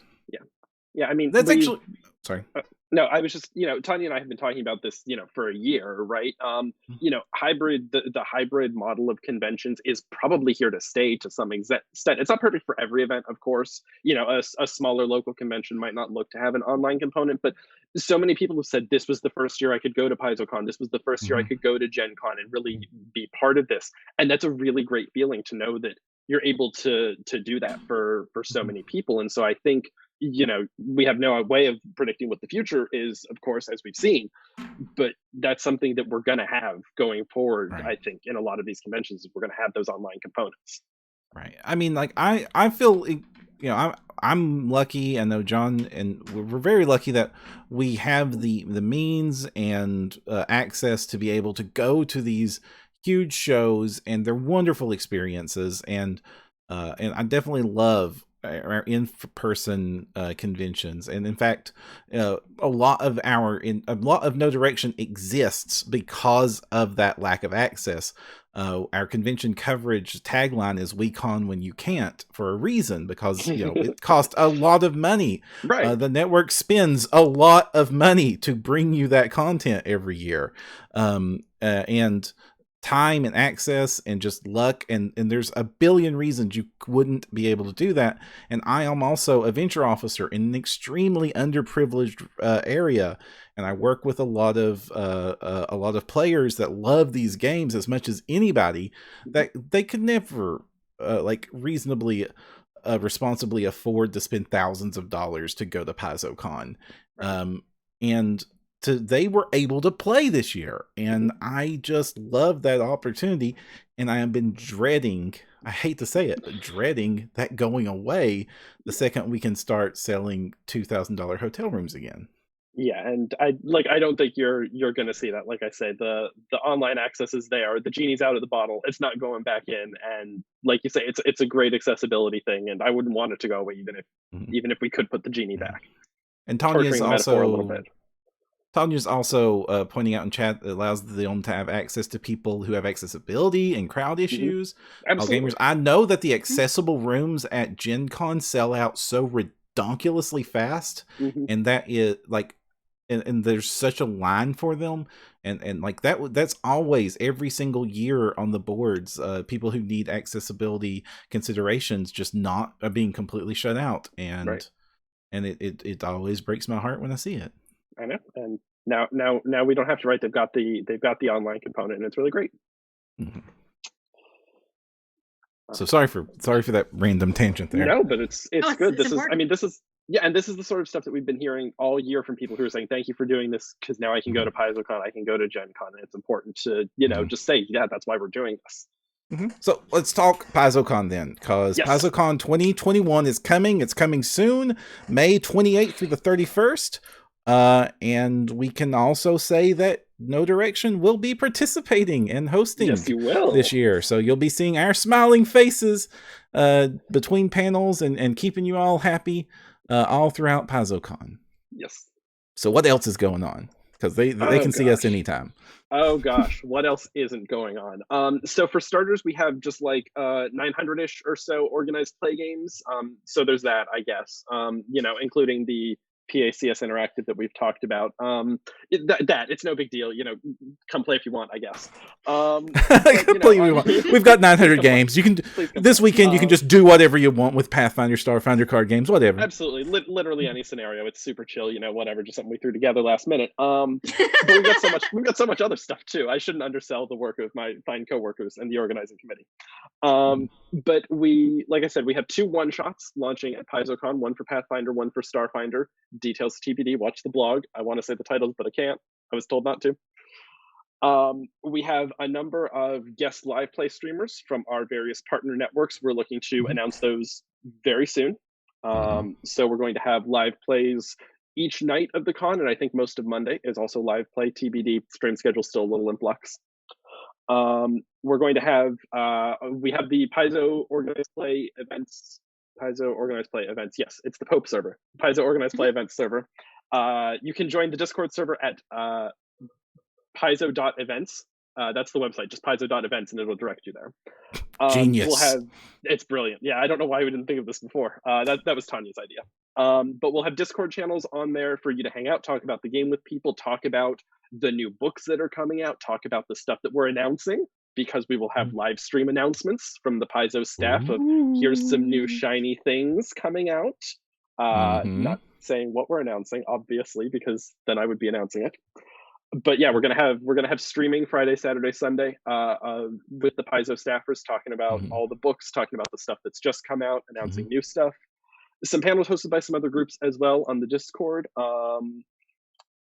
Yeah. I mean, that's actually sorry. No, I was just, Tanya and I have been talking about this, for a year, right? The hybrid model of conventions is probably here to stay to some extent. It's not perfect for every event, of course. A smaller local convention might not look to have an online component, but so many people have said this was the first year I could go to PaizoCon. This was the first year I could go to Gen Con and really be part of this. And that's a really great feeling to know that you're able to do that for so many people. And so I think, we have no way of predicting what the future is, of course, as we've seen, but that's something that we're going to have going forward. I think in a lot of these conventions, we're going to have those online components. Right. I mean, like I feel, I'm lucky. I know John and we're very lucky that we have the means and access to be able to go to these huge shows, and they're wonderful experiences. And I definitely love our in-person conventions, and in fact, a lot of No Direction exists because of that lack of access. Our convention coverage tagline is "We con when you can't," for a reason, because it costs a lot of money. Right. The network spends a lot of money to bring you that content every year, and time and access and just luck, and there's a billion reasons you wouldn't be able to do that. And I am also a venture officer in an extremely underprivileged area, and I work with a lot of players that love these games as much as anybody, that they could never reasonably responsibly afford to spend thousands of dollars to go to PaizoCon. And they were able to play this year, and I just love that opportunity. And I have been dreading, I hate to say it, but dreading that going away the second we can start selling $2,000 hotel rooms again. Yeah, and I don't think you're gonna see that. Like I say, the online access is there. The genie's out of the bottle. It's not going back in. And like you say, it's a great accessibility thing, and I wouldn't want it to go away even if we could put the genie back. And Tanya's a little bit. Tanya's also pointing out in chat that allows them to have access to people who have accessibility and crowd issues. Absolutely. Gamers, I know that the accessible rooms at Gen Con sell out so redonkulously fast, and that is like, and there's such a line for them, and like that's always every single year on the boards. People who need accessibility considerations just not are being completely shut out, and it always breaks my heart when I see it. I know, and now we don't have to write. They've got the online component, and it's really great. So sorry for that random tangent there. No, but it's good. This is and this is the sort of stuff that we've been hearing all year from people who are saying, "Thank you for doing this, because now I can go to PaizoCon, I can go to Gen Con," and it's important to just say, "Yeah, that's why we're doing this." So let's talk PaizoCon then, because PaizoCon 2021 is coming. It's coming soon, May 28th through the 31st. And we can also say that No Direction will be participating and hosting this year. So you'll be seeing our smiling faces between panels and keeping you all happy all throughout PaizoCon. Yes. So what else is going on? Because they can see us anytime. Oh gosh, what else isn't going on? So for starters, we have just like 900-ish or so organized play games. So there's that, I guess. Including the PACS Interactive that we've talked about. It's no big deal. Come play if you want, I guess. We've got 900 games. You can this weekend. You can just do whatever you want with Pathfinder, Starfinder card games, whatever. Absolutely, literally any scenario. It's super chill. Whatever. Just something we threw together last minute. But we've got so much other stuff too. I shouldn't undersell the work of my fine coworkers and the organizing committee. But like I said, we have 2 one-shots launching at PaizoCon. One for Pathfinder, one for Starfinder. Details TBD. Watch the blog. I want to say the titles, but I can't. I was told not to. We have a number of guest live play streamers from our various partner networks. We're looking to announce those very soon. So we're going to have live plays each night of the con, and I think most of Monday is also live play. TBD. Stream schedule still a little in flux. We're going to have we have the Paizo organized play events. Yes, it's the Pope server. Paizo organized play events server. You can join the Discord server at paizo.events. That's the website, just paizo.events, and it'll direct you there. Genius. It's brilliant. Yeah, I don't know why we didn't think of this before. That was Tanya's idea. But we'll have Discord channels on there for you to hang out, talk about the game with people, talk about the new books that are coming out, talk about the stuff that we're announcing, because we will have live stream announcements from the Paizo staff of here's some new shiny things coming out. Not saying what we're announcing, obviously, because then I would be announcing it. But yeah, we're gonna have streaming Friday, Saturday, Sunday with the Paizo staffers, talking about all the books, talking about the stuff that's just come out, announcing new stuff. Some panels hosted by some other groups as well on the Discord.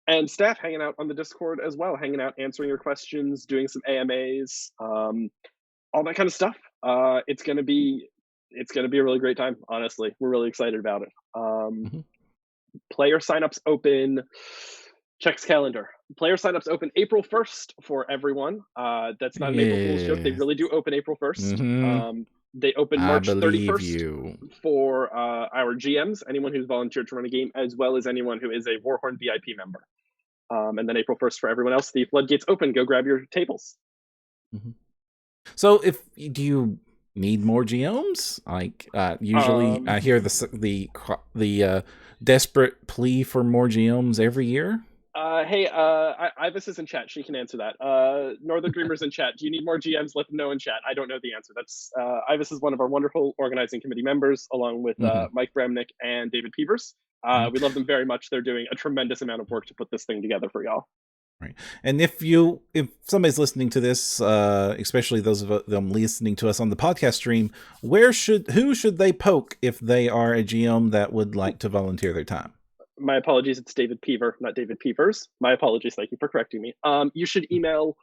And staff hanging out on the Discord as well, hanging out, answering your questions, doing some AMAs, all that kind of stuff. It's gonna be a really great time. Honestly, we're really excited about it. Player signups open. Check's calendar. Player signups open April 1st for everyone. That's not an April Fool's joke. They really do open April 1st. They open I March believe 31st you. for our GMs, anyone who's volunteered to run a game, as well as anyone who is a Warhorn VIP member. And then April 1st for everyone else. The floodgates open. Go grab your tables. Mm-hmm. So, do you need more GMs? Like, usually I hear the desperate plea for more GMs every year. Hey, Ivis is in chat. She can answer that. Northern Dreamers in chat. Do you need more GMs? Let them know in chat. I don't know the answer. That's Ivis is one of our wonderful organizing committee members, along with Mike Bramnick and David Peevers. We love them very much. They're doing a tremendous amount of work to put this thing together for y'all. Right. And if somebody's listening to this, especially those of them listening to us on the podcast stream, who should they poke if they are a GM that would like to volunteer their time? My apologies, it's David Peever, not David Peevers. My apologies, thank you for correcting me. You should email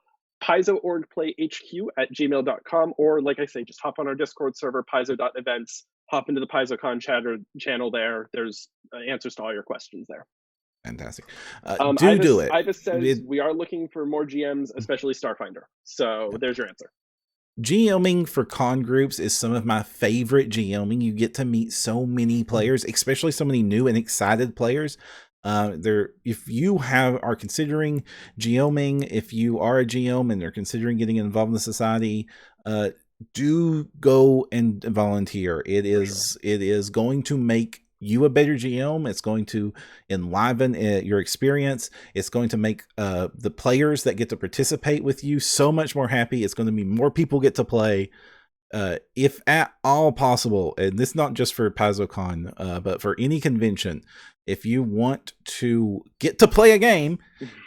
paizoorgplayhq@gmail.com, or like I say, just hop on our Discord server, paizo.events, hop into the PaizoCon channel there. There's answers to all your questions there. Fantastic. Do it. Ivis says we are looking for more GMs, especially Starfinder. So there's your answer. GMing for con groups is some of my favorite GMing. You get to meet so many players, especially so many new and excited players. If you are considering GMing, if you are a GM and they're considering getting involved in the society, do go and volunteer. It is going to make you a better GM. It's going to enliven your experience. It's going to make the players that get to participate with you so much more happy. It's going to mean more people get to play, if at all possible. And this is not just for PaizoCon, but for any convention. If you want to get to play a game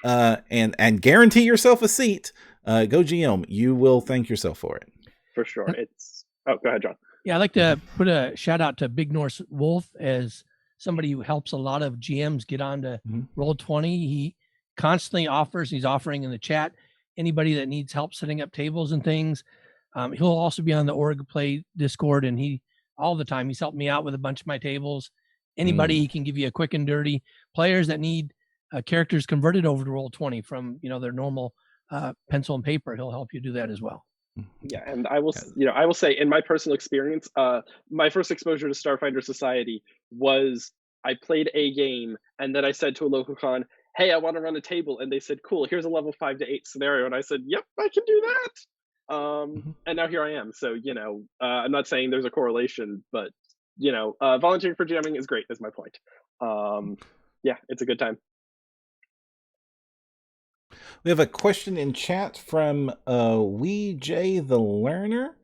and guarantee yourself a seat, go GM. You will thank yourself for it. For sure. Go ahead, John. Yeah, I'd like to put a shout out to Big Norse Wolf as somebody who helps a lot of GMs get on to Roll20. He constantly he's offering in the chat, anybody that needs help setting up tables and things. He'll also be on the Org Play Discord, and all the time he's helped me out with a bunch of my tables. Anybody, he can give you a quick and dirty. Players that need characters converted over to Roll20 from their normal pencil and paper, he'll help you do that as well. Yeah, and I will say, in my personal experience, my first exposure to Starfinder Society was I played a game, and then I said to a local con, "Hey, I want to run a table," and they said, "Cool, here's a level 5 to 8 scenario," and I said, "Yep, I can do that." And now here I am. So I'm not saying there's a correlation, but volunteering for GMing is great. Is my point. Yeah, it's a good time. We have a question in chat from WeJ the Learner,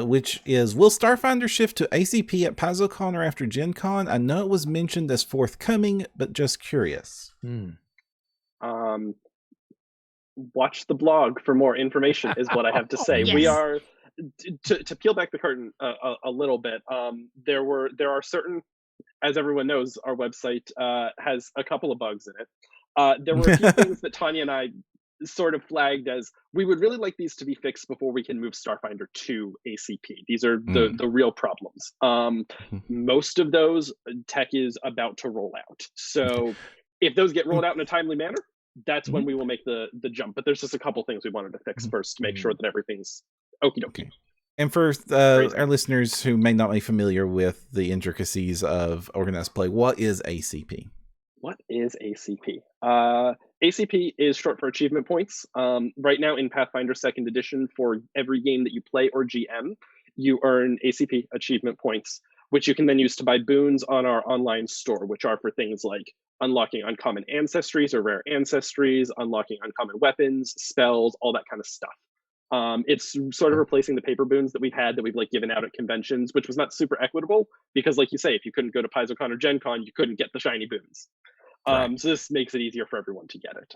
which is, will Starfinder shift to ACP at PaizoCon or after Gen Con? I know it was mentioned as forthcoming, but just curious. Watch the blog for more information is what I have to say. Yes. We are, to peel back the curtain a little bit, there are certain, as everyone knows, our website has a couple of bugs in it. There were a few things that Tanya and I sort of flagged as we would really like these to be fixed before we can move Starfinder to ACP. These are the real problems. Most of those tech is about to roll out. So if those get rolled out in a timely manner, that's when we will make the jump. But there's just a couple things we wanted to fix first to make sure that everything's okie dokie. And for our listeners who may not be familiar with the intricacies of organized play, what is ACP? What is ACP? ACP is short for achievement points. Right now in Pathfinder 2nd edition, for every game that you play or GM, you earn ACP achievement points, which you can then use to buy boons on our online store, which are for things like unlocking uncommon ancestries or rare ancestries, unlocking uncommon weapons, spells, all that kind of stuff. It's sort of replacing the paper boons that we've given out at conventions, which was not super equitable because, like you say, if you couldn't go to PaizoCon or Gen Con, you couldn't get the shiny boons. So this makes it easier for everyone to get it.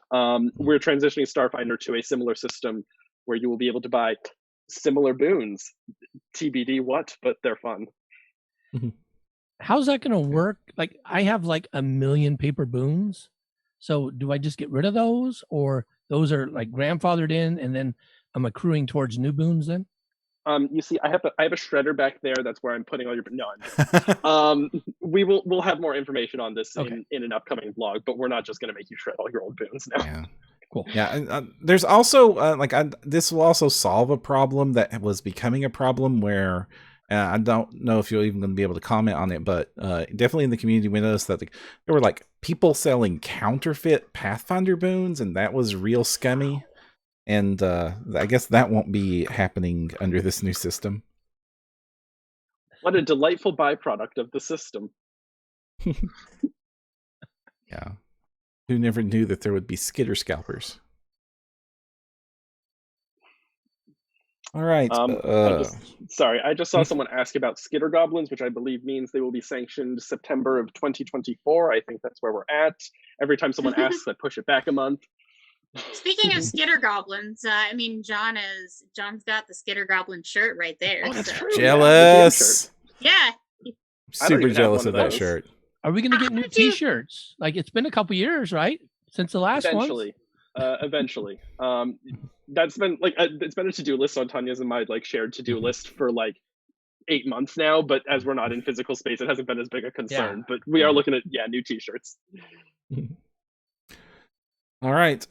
We're transitioning Starfinder to a similar system where you will be able to buy similar boons. TBD what, but they're fun. How's that going to work? Like, I have like 1 million paper boons. So do I just get rid of those, or those are like grandfathered in and then I'm accruing towards new boons then? You see, I have a shredder back there. That's where I'm putting all your. No, we'll have more information on this in an upcoming vlog. But we're not just going to make you shred all your old boons now. Yeah. Cool. Yeah, and there's also this will also solve a problem that was becoming a problem where I don't know if you're even going to be able to comment on it, but definitely in the community we noticed that there were like people selling counterfeit Pathfinder boons, and that was real scummy. And I guess that won't be happening under this new system. What a delightful byproduct of the system. Yeah. Who never knew that there would be skitter scalpers? All right. I just saw someone ask about skitter goblins, which I believe means they will be sanctioned September of 2024. I think that's where we're at. Every time someone asks, I push it back a month. Speaking of skitter goblins, I mean, John's got the skitter goblin shirt right there. Oh, that's true. Jealous. Yeah. Super jealous of that shirt. Are we going to get new T-shirts? Like, it's been a couple years, right, since the last one. Eventually. That's been like it's been a to-do list on Tanya's and my like shared to-do list for like 8 months now. But as we're not in physical space, it hasn't been as big a concern. Yeah. But we are looking at new T-shirts. All right.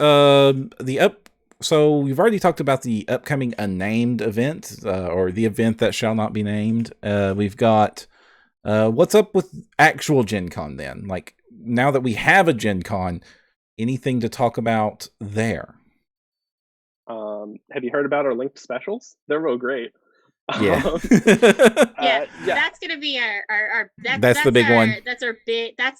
So we've already talked about the upcoming unnamed event, or the event that shall not be named. We've got what's up with actual Gen Con then? Like, now that we have a Gen Con, anything to talk about there? Have you heard about our linked specials? They're real great. Yeah. That's gonna be our that's the big one. That's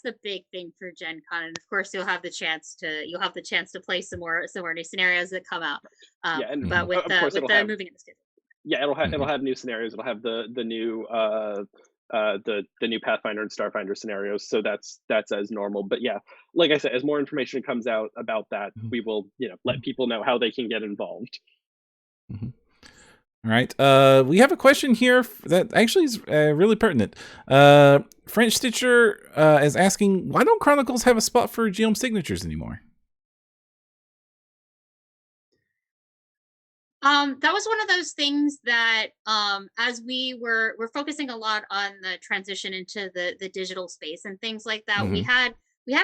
the big thing for Gen Con, and of course you'll have the chance to play some more new scenarios that come out. But with the moving in the schedule. Yeah, it'll have new scenarios. It'll have the new the new Pathfinder and Starfinder scenarios. So that's as normal. But yeah, like I said, as more information comes out about that, we will let people know how they can get involved. Mm-hmm. All right. We have a question here that actually is really pertinent. French Stitcher is asking, why don't Chronicles have a spot for GM signatures anymore? That was one of those things that as we're focusing a lot on the transition into the digital space and things like that, we had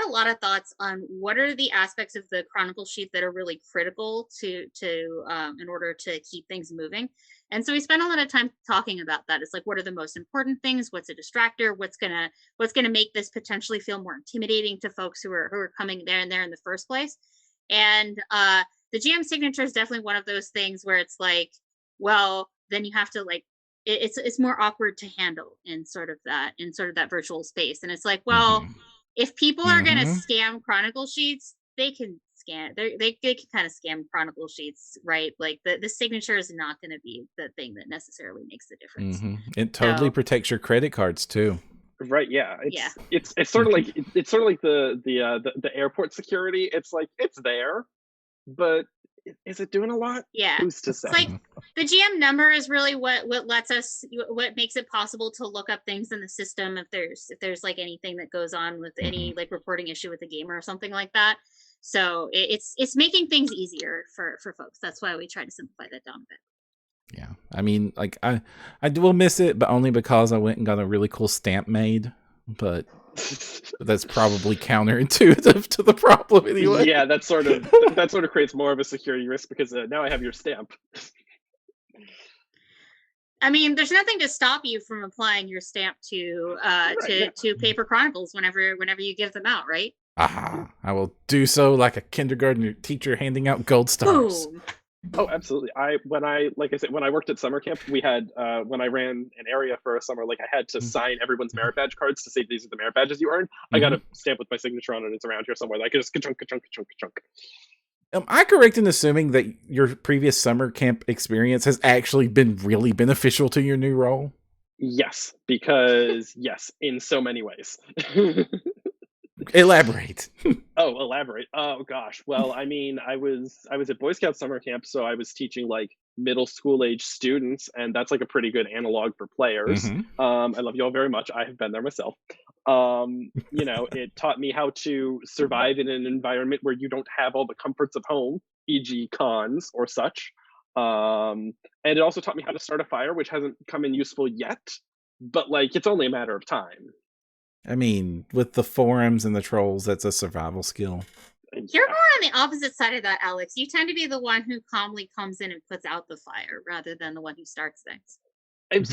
a lot of thoughts on what are the aspects of the Chronicle sheet that are really critical to in order to keep things moving. And so we spent a lot of time talking about that. It's like, what are the most important things? What's a distractor? What's gonna make this potentially feel more intimidating to folks who are coming there in the first place? And the GM signature is definitely one of those things where it's like, well, then you have to like, it's more awkward to handle in sort of that virtual space. And it's like, well, if people are going to scam Chronicle sheets, they can scan. They can kind of scam Chronicle sheets, right? Like the signature is not going to be the thing that necessarily makes the difference. It totally protects your credit cards too. Right. Yeah. It's sort of like the airport security. It's like it's there, but is it doing a lot? Yeah. Who's to say? It's like the GM number is really what makes it possible to look up things in the system if there's like anything that goes on with any like reporting issue with the game or something like that. So it's making things easier for folks. That's why we try to simplify that down a bit. Yeah. I mean, like I will miss it, but only because I went and got a really cool stamp made. But that's probably counterintuitive to the problem anyway. Yeah, that sort of creates more of a security risk because now I have your stamp. I mean, there's nothing to stop you from applying your stamp to Paper Chronicles whenever you give them out, right? Aha! I will do so like a kindergarten teacher handing out gold stars. Boom. Oh, absolutely. When I worked at summer camp, we had when I ran an area for a summer, like I had to sign everyone's merit badge cards to say these are the merit badges you earned. I got a stamp with my signature on it. It's around here somewhere. Like just ka-chunk. Am I correct in assuming that your previous summer camp experience has actually been really beneficial to your new role? Yes, because yes, in so many ways. Elaborate. Elaborate. Oh gosh. Well, I mean, I was at Boy Scout summer camp, so I was teaching like middle school age students, and that's like a pretty good analog for players. I love you all very much. I have been there myself. It taught me how to survive in an environment where you don't have all the comforts of home, e.g. cons or such. And it also taught me how to start a fire, which hasn't come in useful yet, but like it's only a matter of time. I mean, with the forums and the trolls, that's a survival skill. You're more on the opposite side of that, Alex. You tend to be the one who calmly comes in and puts out the fire rather than the one who starts things.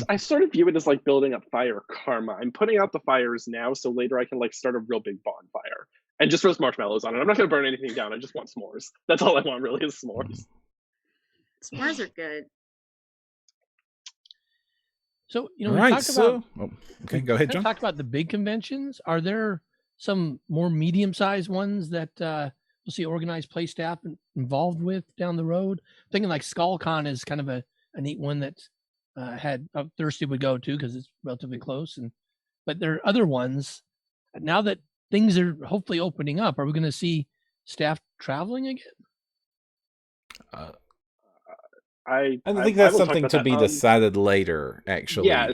I sort of view it as like building up fire karma. I'm putting out the fires now, so later I can like start a real big bonfire and just roast marshmallows on it. I'm not going to burn anything down. I just want s'mores. That's all I want, really, is s'mores. S'mores are good. So, you know, All we right, talked about. okay, go ahead, John. Talked about the big conventions. Are there some more medium-sized ones that we'll see organized play staff involved with down the road? Thinking like SkullCon is kind of a neat one that had Thirsty would go to because it's relatively close, but there are other ones. Now that things are hopefully opening up, are we going to see staff traveling again? I think that's something to be decided later, actually. Yeah,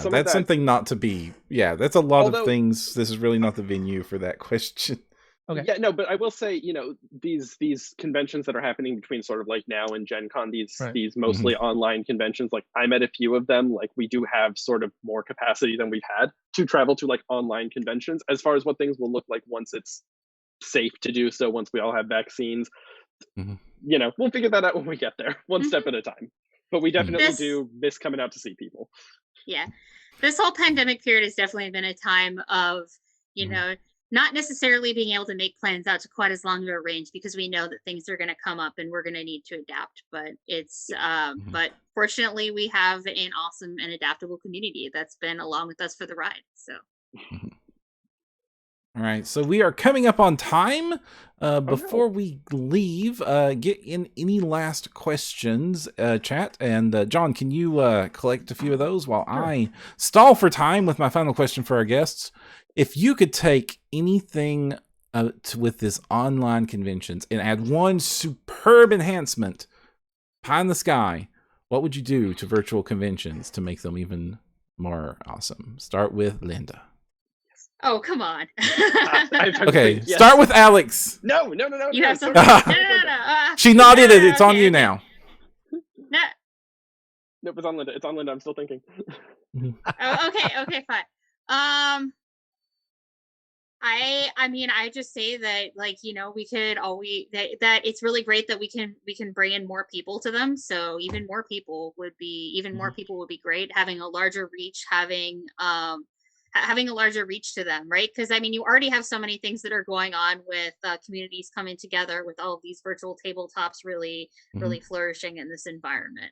that's something not to be. Yeah, that's a lot of things. This is really not the venue for that question. Okay. Yeah, no, but I will say, you know, these conventions that are happening between sort of like now and Gen Con, these mostly online conventions, like I'm at a few of them. Like we do have sort of more capacity than we've had to travel to like online conventions. As far as what things will look like once it's safe to do so, once we all have vaccines, you know, we'll figure that out when we get there, one step at a time. But we definitely do miss coming out to see people. Yeah, this whole pandemic period has definitely been a time of, you know, not necessarily being able to make plans out to quite as long of a range because we know that things are going to come up and we're going to need to adapt. But it's, but fortunately, we have an awesome and adaptable community that's been along with us for the ride. So. All right, so we are coming up on time. Before we leave, get in any last questions, chat. And John, can you collect a few of those while I stall for time with my final question for our guests? If you could take anything with this online conventions and add one superb enhancement, pie in the sky, what would you do to virtual conventions to make them even more awesome? Start with Linda. Oh, come on. Okay, start with Alex. No. You have something? No. She nodded it. It's on you now. No. Nope, it's on Linda. It's on Linda. I'm still thinking. Okay, fine. I mean, I just say that, like, you know, we could always that it's really great that we can bring in more people to them. So even more people would be great. Having a larger reach, having a larger reach to them, right? Because I mean, you already have so many things that are going on with communities coming together, with all of these virtual tabletops really flourishing in this environment.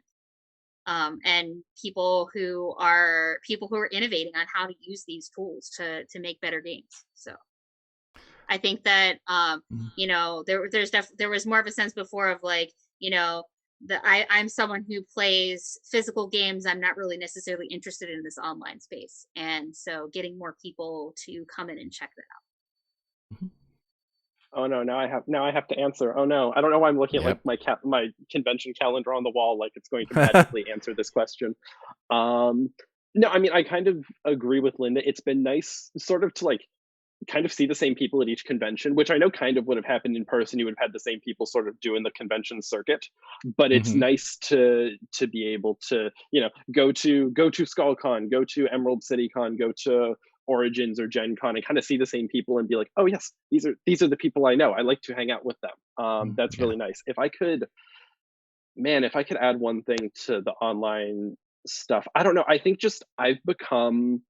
And people who are innovating on how to use these tools to make better games. So I think that you know, there was more of a sense before of like, you know, I'm someone who plays physical games. I'm not really necessarily interested in this online space, and so getting more people to come in and check that out. Oh no! Now I have to answer. Oh no! I don't know why I'm looking at like my convention calendar on the wall, like it's going to magically answer this question. No, I mean I kind of agree with Linda. It's been nice, sort of, to like kind of see the same people at each convention, which I know kind of would have happened in person. You would have had the same people sort of doing the convention circuit, but it's nice to be able to, you know, go to SkullCon, go to Emerald City Con, go to Origins or Gen Con and kind of see the same people and be like, oh yes, these are the people I know. I like to hang out with them. That's really nice. If I could add one thing to the online stuff, I don't know. I think just I've become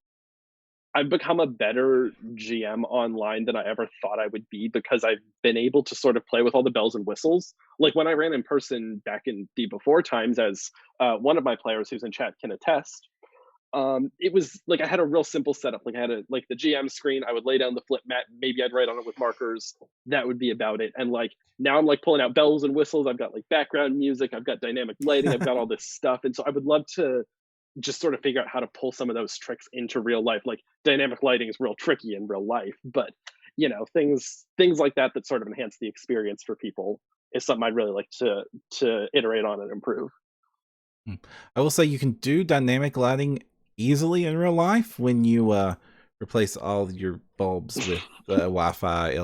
a better GM online than I ever thought I would be, because I've been able to sort of play with all the bells and whistles. Like when I ran in person back in the before times, as one of my players who's in chat can attest, it was like I had a real simple setup. Like I had the GM screen. I would lay down the flip mat. Maybe I'd write on it with markers. That would be about it. And like now I'm like pulling out bells and whistles. I've got like background music. I've got dynamic lighting. I've got all this stuff. And so I would love to just sort of figure out how to pull some of those tricks into real life. Like dynamic lighting is real tricky in real life, but you know, things like that sort of enhance the experience for people is something I'd really like to iterate on and improve. I will say you can do dynamic lighting easily in real life when you replace all your bulbs with Wi-Fi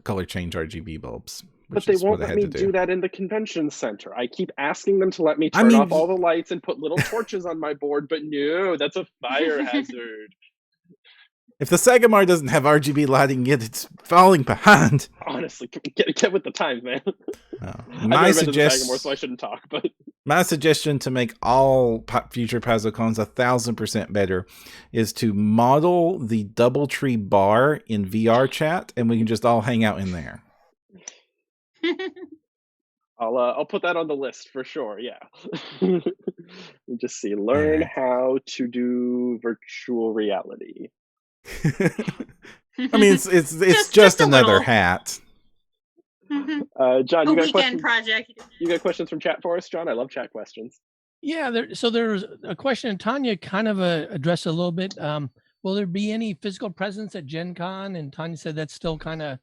color change RGB bulbs. But they won't let me do that in the convention center. I keep asking them to let me turn off all the lights and put little torches on my board, but no, that's a fire hazard. If the Sagamore doesn't have RGB lighting yet, it's falling behind. Honestly, get with the times, man. I've My never been to the Sagamore, so I shouldn't talk. But my suggestion to make all future PaizoCons 1,000% better is to model the DoubleTree bar in VR chat, and we can just all hang out in there. I'll put that on the list for sure. Yeah. Let just see. Learn how to do virtual reality. I mean, it's just another little hat. John, a you got weekend questions? project. You got questions from chat for us, John? I love chat questions. Yeah, there's a question, and Tanya kind of addressed a little bit. Will there be any physical presence at Gen Con? And Tanya said that's still kind of,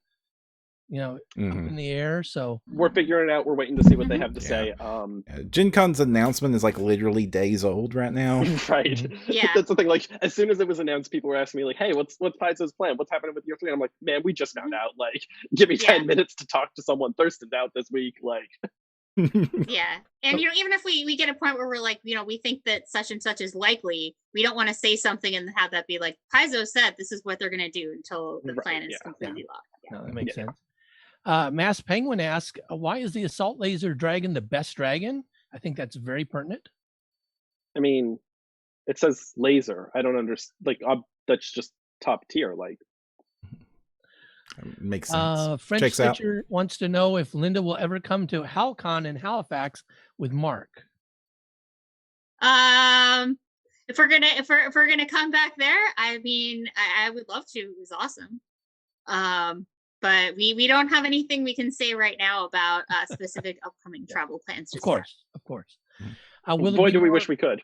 up in the air. So we're figuring it out. We're waiting to see what they have to say. Gen Con's announcement is like literally days old right now. Right. Yeah. That's the thing. Like, as soon as it was announced, people were asking me like, "Hey, what's Paizo's plan? What's happening with your fleet?" I'm like, "Man, we just found out. Like, give me 10 minutes to talk to someone. Thurston's out this week. Like." Yeah. And even if we get a point where we're like, we think that such and such is likely, we don't want to say something and have that be like, Paizo said this is what they're going to do until the plan is completely locked. Yeah. No, that makes sense. Mass Penguin asks, why is the Assault Laser Dragon the best dragon? I think that's very pertinent. I mean, it says laser. I don't understand. Like, that's just top tier. Like, makes sense. French Stitcher wants to know if Linda will ever come to HalCon in Halifax with Mark. If we're gonna come back there, I mean, I would love to. It was awesome. But we don't have anything we can say right now about specific upcoming travel plans. Of course. Boy, do we wish we could.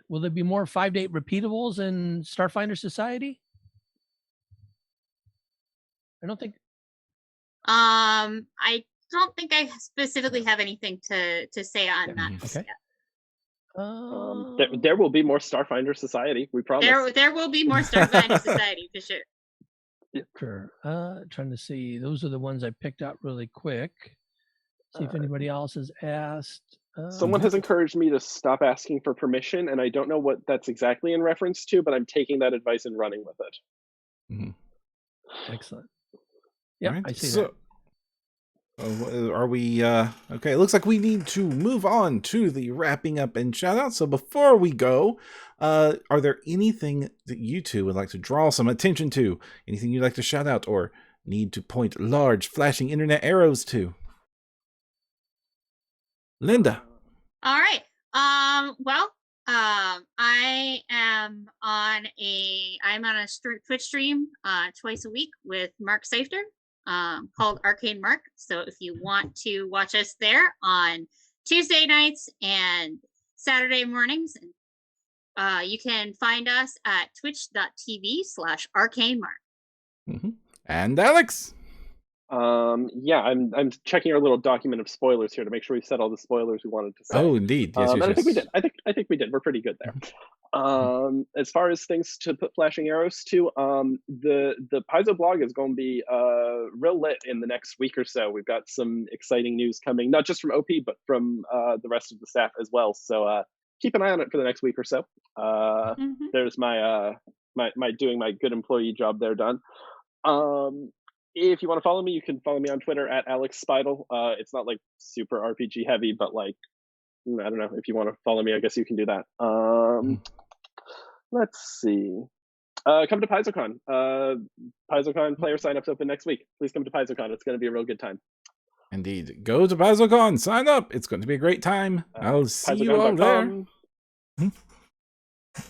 Will there be more 5-date repeatables in Starfinder Society? I don't think. I don't think I specifically have anything to say on that. Okay. There will be more Starfinder Society. We promise. There will be more Starfinder Society for sure. Yeah. Sure. Trying to see. Those are the ones I picked out really quick. See if anybody else has asked. Someone has encouraged me to stop asking for permission, and I don't know what that's exactly in reference to, but I'm taking that advice and running with it. Excellent. Yeah, right. I see that. Are we okay? It looks like we need to move on to the wrapping up and shout out. So before we go, are there anything that you two would like to draw some attention to? Anything you'd like to shout out or need to point large flashing internet arrows to? Linda. All right. I am on a Twitch stream twice a week with Mark Seifter. Called Arcane Mark. So if you want to watch us there on Tuesday nights and Saturday mornings, you can find us at twitch.tv/arcanemark. And Alex. Yeah, I'm checking our little document of spoilers here to make sure we said all the spoilers we wanted to say. Oh, indeed. Yes, and I think we did. I think we did. We're pretty good there. As far as things to put flashing arrows to, the Paizo blog is going to be real lit in the next week or so. We've got some exciting news coming, not just from OP, but from the rest of the staff as well. So keep an eye on it for the next week or so. There's my doing my good employee job there done. If you want to follow me, you can follow me on Twitter at Alex Spidel. It's not like super RPG heavy, but like, I don't know, if you want to follow me, I guess you can do that. Let's see. Come to PaizoCon. PaizoCon player signups open next week. Please come to PaizoCon. It's going to be a real good time. Indeed. Go to PaizoCon. Sign up. It's going to be a great time. I'll see you all there.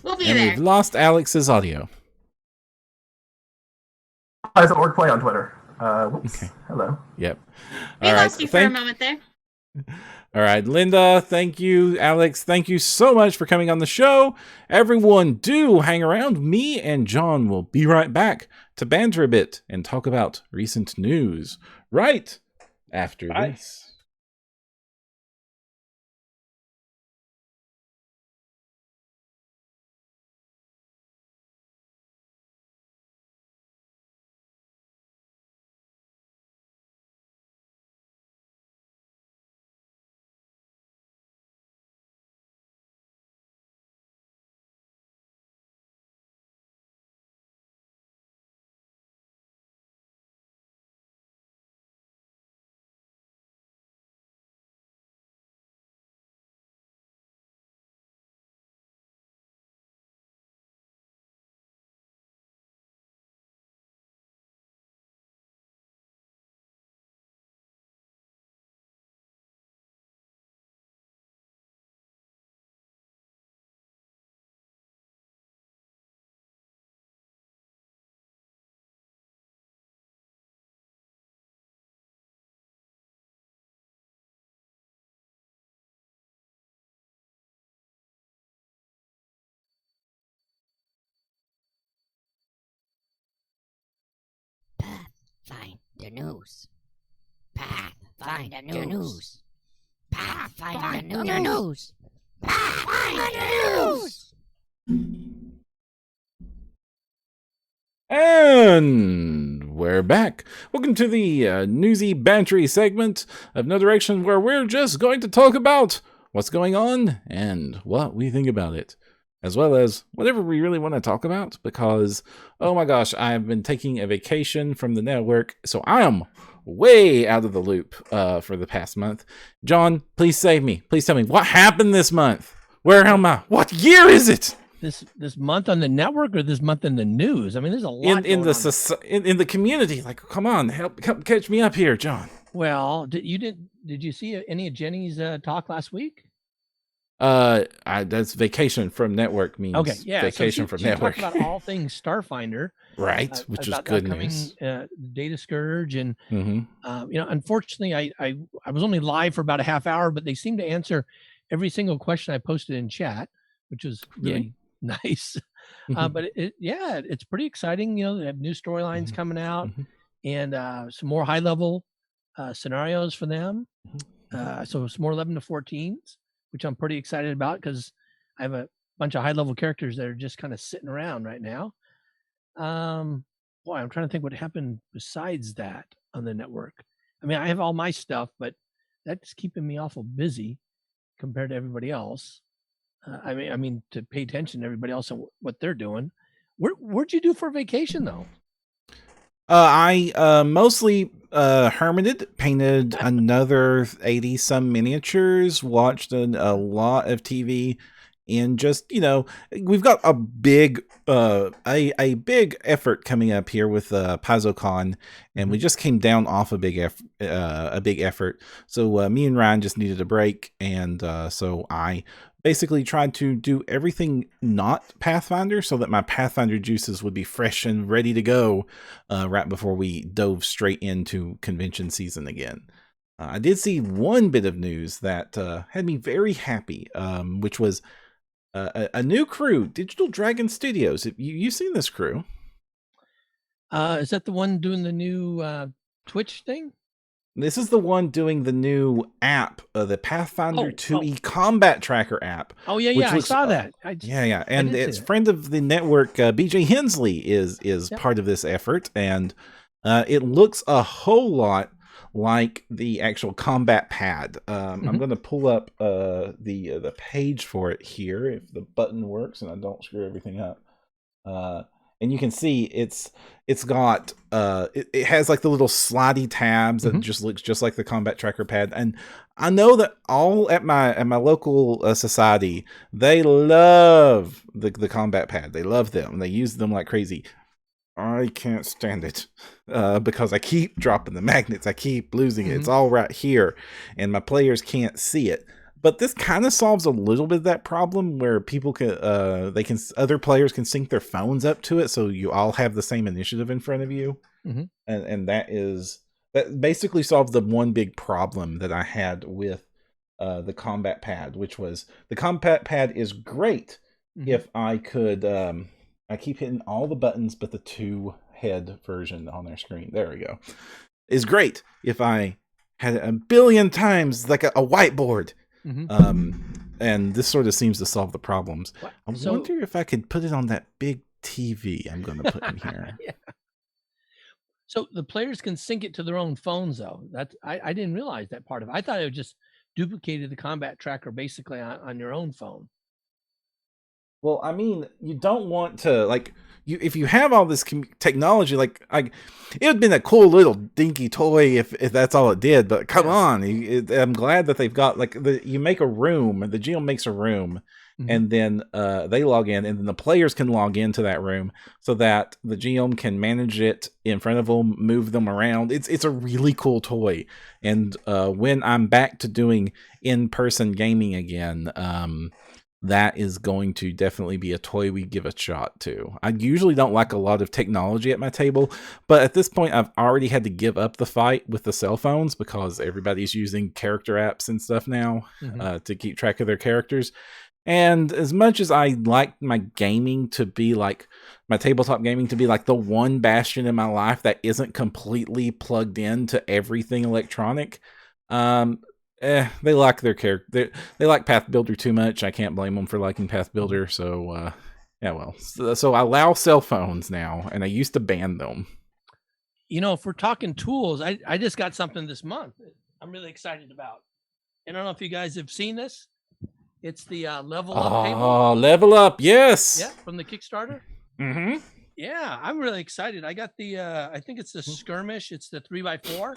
We'll be there. We've lost Alex's audio. Paizo.org play on Twitter. Whoops. Okay. Hello. Yep. We lost you for a moment there. All right, Linda, thank you. Alex, thank you so much for coming on the show. Everyone, do hang around. Me and John will be right back to banter a bit and talk about recent news right after this. Pathfinder news. Pathfinder news. Pathfinder news. Pathfinder news. And we're back. Welcome to the newsy bantery segment of No Direction, where we're just going to talk about what's going on and what we think about it, as well as whatever we really want to talk about, because, oh my gosh, I've been taking a vacation from the network, so I am way out of the loop for the past month. John, please save me. Please tell me what happened this month. Where am I? What year is it? This month on the network, or this month in the news? I mean, there's a lot in the community. Like, come on, help catch me up here, John. Well, did you see any of Jenny's talk last week? That's vacation from network means okay, yeah. Vacation from network. She talked about all things Starfinder, right? Which is good news. Data Scourge, and unfortunately, I was only live for about a half hour, but they seemed to answer every single question I posted in chat, which was really nice. But it's pretty exciting. They have new storylines coming out, and some more high level scenarios for them. So some more 11 to 14s, which I'm pretty excited about, because I have a bunch of high level characters that are just kind of sitting around right now. I'm trying to think what happened besides that on the network. I mean, I have all my stuff, but that's keeping me awful busy compared to everybody else. I mean, to pay attention to everybody else and what they're doing. Where'd you do for vacation, though? I mostly hermited, painted another 80 some miniatures, watched a lot of TV, and just, we've got a big big effort coming up here with PaizoCon, and we just came down off a big effort. So me and Ryan just needed a break, and so I basically tried to do everything not Pathfinder, so that my Pathfinder juices would be fresh and ready to go right before we dove straight into convention season again. I did see one bit of news that had me very happy, which was a new crew, Digital Dragon Studios. You've seen this crew? Is that the one doing the new Twitch thing? This is the one doing the new app, the Pathfinder 2e combat tracker app. Oh yeah, I saw that. And it's friend of the network, BJ Hensley is part of this effort, and it looks a whole lot like the actual combat pad. I'm going to pull up the page for it here, if the button works and I don't screw everything up. And you can see it's got it has like the little slidey tabs that just looks just like the combat tracker pad. And I know that all at my local society, they love the combat pad. They love them. They use them like crazy. I can't stand it because I keep dropping the magnets. I keep losing it. It's all right here, and my players can't see it. But this kind of solves a little bit of that problem, where people can, other players can sync their phones up to it, so you all have the same initiative in front of you, and that basically solves the one big problem that I had with the combat pad, which was the combat pad is great if I could. I keep hitting all the buttons, but the 2-head version on their screen. There we go. Is great if I had it a billion times like a whiteboard. And this sort of seems to solve the problems. I wonder if I could put it on that big TV I'm going to put in here. So the players can sync it to their own phones, though. I didn't realize that part of it. I thought it just duplicated the combat tracker basically on your own phone. Well, I mean, you don't want to, if you have all this technology, it would have been a cool little dinky toy if that's all it did. But come on, I'm glad that they've got you make a room, the GM makes a room, and then they log in, and then the players can log into that room so that the GM can manage it in front of them, move them around. It's a really cool toy, and when I'm back to doing in-person gaming again, that is going to definitely be a toy we give a shot to. I usually don't like a lot of technology at my table, but at this point I've already had to give up the fight with the cell phones because everybody's using character apps and stuff now to keep track of their characters. And as much as I like my gaming to be like my tabletop gaming to be like the one bastion in my life that isn't completely plugged into everything electronic, they like their character. They like Path Builder too much. I can't blame them for liking Path Builder. So, yeah, well, so I allow cell phones now, and I used to ban them. You know, if we're talking tools, I just got something this month I'm really excited about. I don't know if you guys have seen this. It's the level up table. Oh, level up, yes. Yeah, from the Kickstarter. Mm-hmm. Yeah, I'm really excited. I got the I think it's the skirmish. It's the 3x4.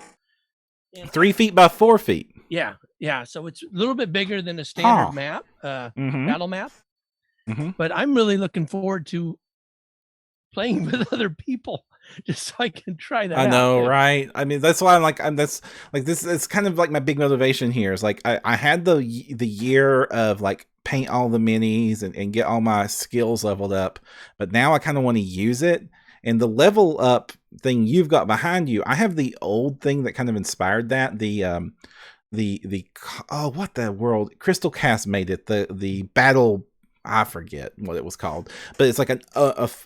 3 feet by 4 feet. Yeah. So it's a little bit bigger than a standard map, battle map. Mm-hmm. But I'm really looking forward to playing with other people just so I can try that out. I know, right? I mean, that's why this it's kind of like my big motivation here is like I had the year of like paint all the minis and get all my skills leveled up, but now I kind of want to use it. And the level up thing you've got behind you, I have the old thing that kind of inspired that. What the world Crystal Cast made it, the battle, I forget what it was called, but it's like an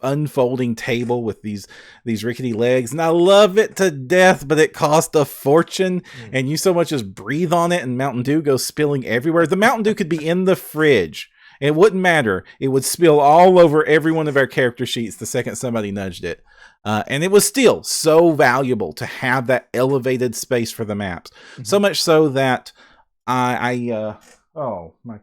unfolding table with these rickety legs, and I love it to death, but it cost a fortune, and you so much as breathe on it and Mountain Dew goes spilling everywhere. The Mountain Dew could be in the fridge, and it wouldn't matter. It would spill all over every one of our character sheets the second somebody nudged it. And it was still so valuable to have that elevated space for the maps. Mm-hmm. So much so that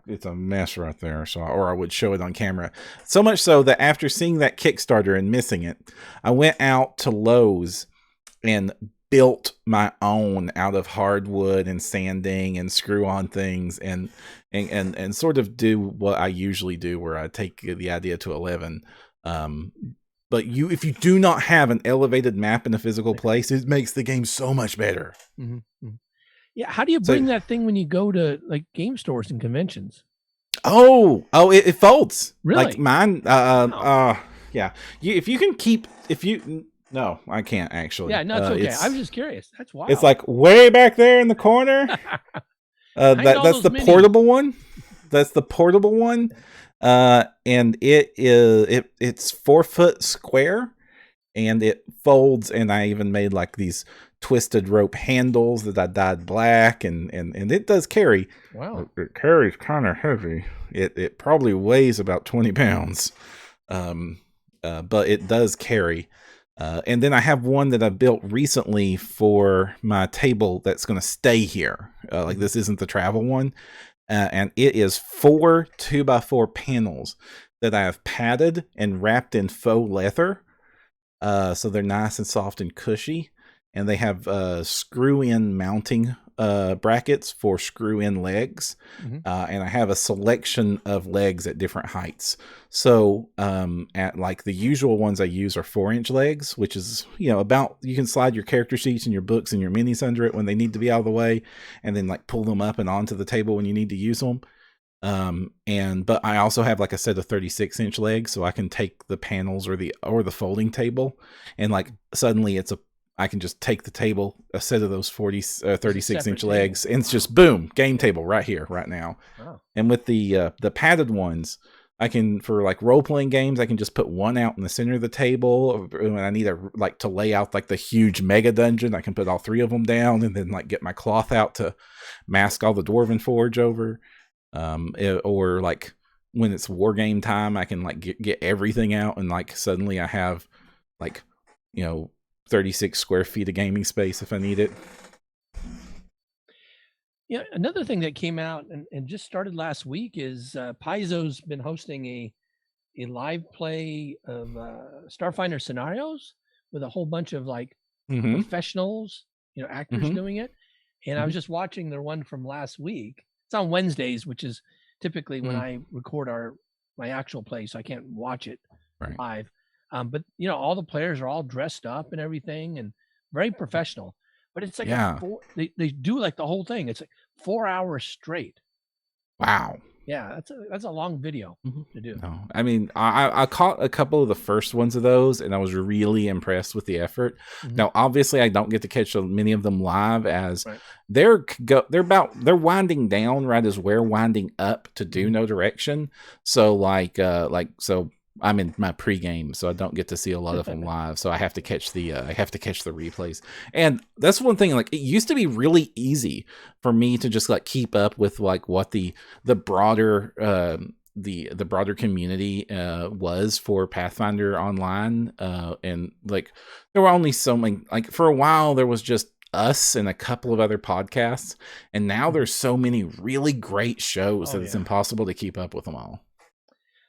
it's a mess right there. Or I would show it on camera. So much so that after seeing that Kickstarter and missing it, I went out to Lowe's and built my own out of hardwood and sanding and screw on things and sort of do what I usually do, where I take the idea to 11. But if you do not have an elevated map in a physical place, it makes the game so much better. Mm-hmm. Yeah, how do you bring that thing when you go to like game stores and conventions? It folds. Really? Like mine. Yeah. No, I can't actually. Yeah, no, it's okay. I'm just curious. That's wild. It's like way back there in the corner. That's the portable one. That's the portable one. And it's 4 foot square, and it folds. And I even made like these twisted rope handles that I dyed black, and it does carry. Wow. It carries kind of heavy. It probably weighs about 20 pounds. But it does carry. And then I have one that I built recently for my table that's going to stay here. Like this isn't the travel one. And it is 4 2x4 panels that I have padded and wrapped in faux leather. So they're nice and soft and cushy. And they have screw-in mounting brackets for screw-in legs. Mm-hmm. And I have a selection of legs at different heights. So at like the usual ones I use are 4-inch legs, which is, about, you can slide your character sheets and your books and your minis under it when they need to be out of the way, and then like pull them up and onto the table when you need to use them. But I also have like a set of 36-inch legs, so I can take the panels or the folding table, and like suddenly I can just take the table, a set of those 36-inch legs, and it's just boom, game table right here, right now. Wow. And with the padded ones, I can, for like role-playing games, I can just put one out in the center of the table. When I need to lay out like the huge mega dungeon, I can put all 3 of them down, and then like get my cloth out to mask all the Dwarven Forge over. Or like when it's war game time, I can like get everything out, and like suddenly I have like 36 square feet of gaming space if I need it. Yeah, another thing that came out and just started last week is Paizo's been hosting a live play of Starfinder scenarios with a whole bunch of like professionals, actors doing it. And I was just watching their one from last week. It's on Wednesdays, which is typically when I record my actual play, so I can't watch it live. But all the players are all dressed up and everything, and very professional. But it's like they do like the whole thing. It's like 4 hours straight. Wow. Yeah, that's a long video to do. No, I mean, I caught a couple of the first ones of those, and I was really impressed with the effort. Now, obviously, I don't get to catch so many of them live, as they're winding down right as we're winding up to do No Direction. So so I'm in my pregame, so I don't get to see a lot of them live. So I have to catch the replays. And that's one thing, like, it used to be really easy for me to just like keep up with like what the broader the broader community was for Pathfinder Online. And like there were only so many, like for a while there was just us and a couple of other podcasts, and now there's so many really great shows that it's impossible to keep up with them all.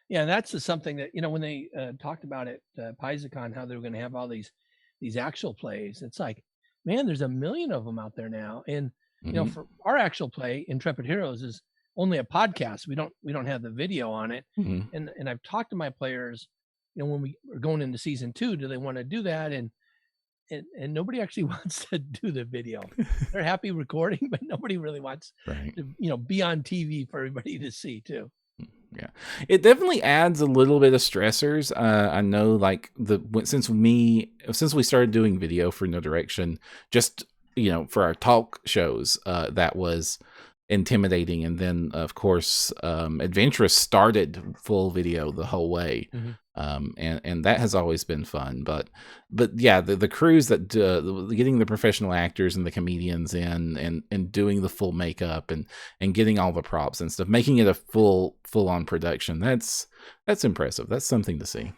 Yeah, and that's something that, when they talked about it, PaizoCon, how they were going to have all these actual plays. It's like, man, there's a million of them out there now. And, for our actual play, Intrepid Heroes is only a podcast. We don't have the video on it. And I've talked to my players, when we are going into season 2, do they want to do that? And nobody actually wants to do the video. They're happy recording, but nobody really wants to, be on TV for everybody to see too. Yeah, it definitely adds a little bit of stressors. I know, like since we started doing video for No Direction, just for our talk shows, that was intimidating. And then of course, Adventurous started full video the whole way, and that has always been fun. But yeah, the crews that getting the professional actors and the comedians in and doing the full makeup and getting all the props and stuff, making it a full on production, that's impressive. That's something to see.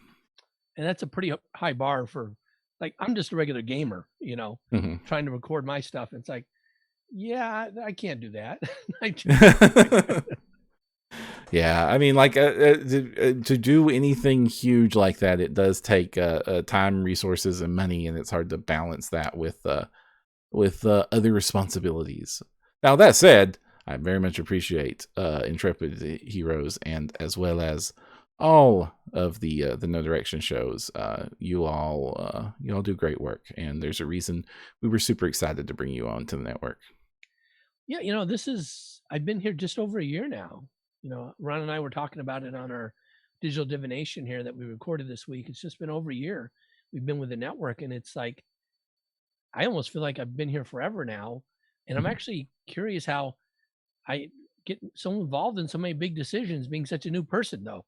And that's a pretty high bar for, like, I'm just a regular gamer, trying to record my stuff. It's like, yeah, I can't do that. Yeah, I mean, like to do anything huge like that, it does take time, resources, and money, and it's hard to balance that with other responsibilities. Now, that said, I very much appreciate Intrepid Heroes, and as well as all of the No Direction shows. You all do great work, and there's a reason we were super excited to bring you on to the network. Yeah, I've been here just over a year now. Ron and I were talking about it on our digital divination here that we recorded this week. It's just been over a year we've been with the network, and it's like, I almost feel like I've been here forever now. And I'm actually curious how I get so involved in so many big decisions, being such a new person, though.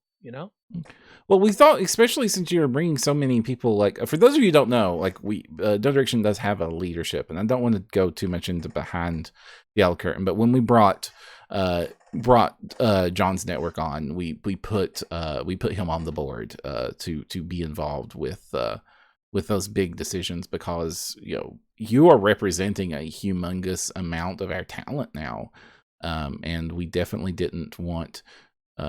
Well, we thought, especially since you're bringing so many people, like, for those of you who don't know, like, No Direction does have a leadership, and I don't want to go too much into behind the owl curtain, but when we brought John's network on, we put him on the board to be involved with those big decisions, because you are representing a humongous amount of our talent now, and we definitely didn't want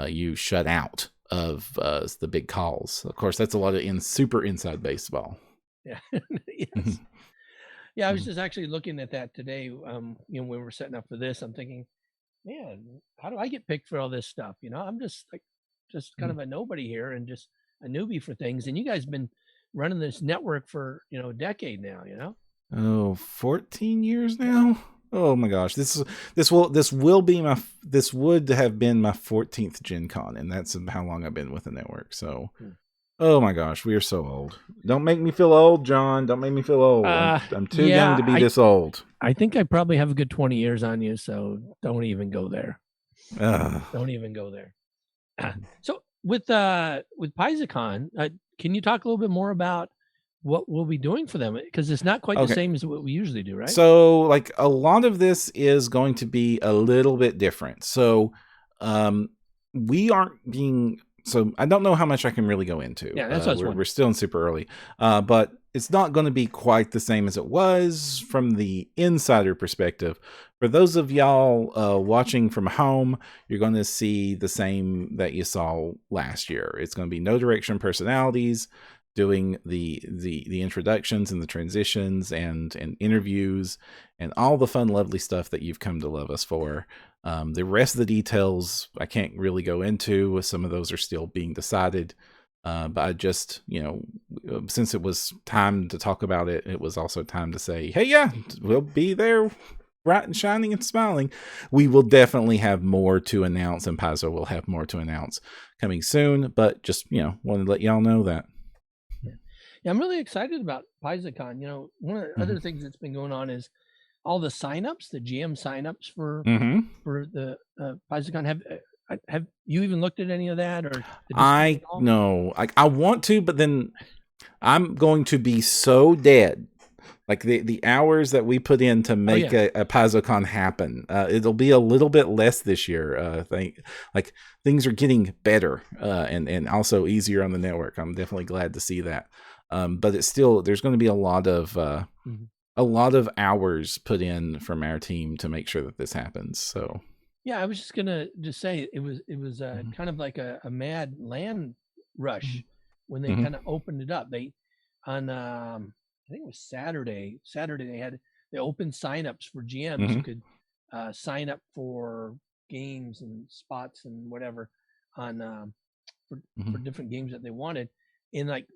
you shut out of the big calls. Of course, that's a lot of super inside baseball. Yeah. Yes. Yeah, I was just actually looking at that today. When we were setting up for this, I'm thinking, man, how do I get picked for all this stuff? I'm just kind of a nobody here and just a newbie for things. And you guys have been running this network for, a decade now, 14 years now. Oh my gosh, this would have been my 14th Gen Con, and that's how long I've been with the network. So, oh my gosh, we are so old. Don't make me feel old, John. Don't make me feel old. I'm too young to be this old. I think I probably have a good 20 years on you, so don't even go there. Don't even go there. So with PaizoCon, can you talk a little bit more about what we'll be doing for them? Because it's not quite the same as what we usually do, right? So, like, a lot of this is going to be a little bit different. So, we aren't being... So, I don't know how much I can really go into. Yeah, that's what we're still in super early. But it's not going to be quite the same as it was from the insider perspective. For those of y'all watching from home, you're going to see the same that you saw last year. It's going to be No Direction personalities doing the introductions and the transitions and interviews and all the fun, lovely stuff that you've come to love us for. The rest of the details I can't really go into. Some of those are still being decided. But I just, since it was time to talk about it, it was also time to say, hey, yeah, we'll be there bright and shining and smiling. We will definitely have more to announce, and Paizo will have more to announce coming soon. But just wanted to let y'all know that. Yeah, I'm really excited about PaizoCon. One of the other things that's been going on is all the signups, the GM signups for the PaizoCon. Have you even looked at any of that, or I want to, but then I'm going to be so dead. Like the hours that we put in to make a PaizoCon happen, it'll be a little bit less this year. Things are getting better and also easier on the network. I'm definitely glad to see that. But it's still, there's going to be a lot of hours put in from our team to make sure that this happens. So yeah, I was just gonna say it was kind of like a mad land rush when they kind of opened it up. They I think it was Saturday. They opened signups for GMs who could sign up for games and spots and whatever on for different games that they wanted. In like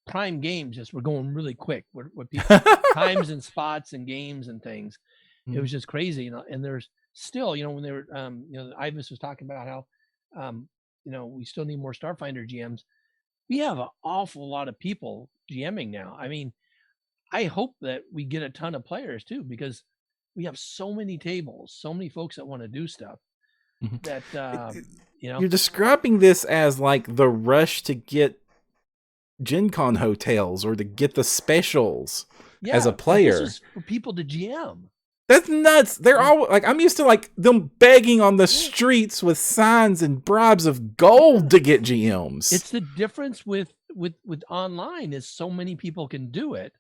prime games, just were going really quick. What people times and spots and games and things. It was just crazy, And there's still, when they were, Ivis was talking about how, we still need more Starfinder GMs. We have an awful lot of people GMing now. I mean, I hope that we get a ton of players too, because we have so many tables, so many folks that want to do stuff that, You're describing this as like the rush to get Gen Con hotels or to get the specials as a player. This is for people to GM. That's nuts. They're all like, I'm used to like them begging on the streets with signs and bribes of gold to get GMs. It's the difference with online is so many people can do it,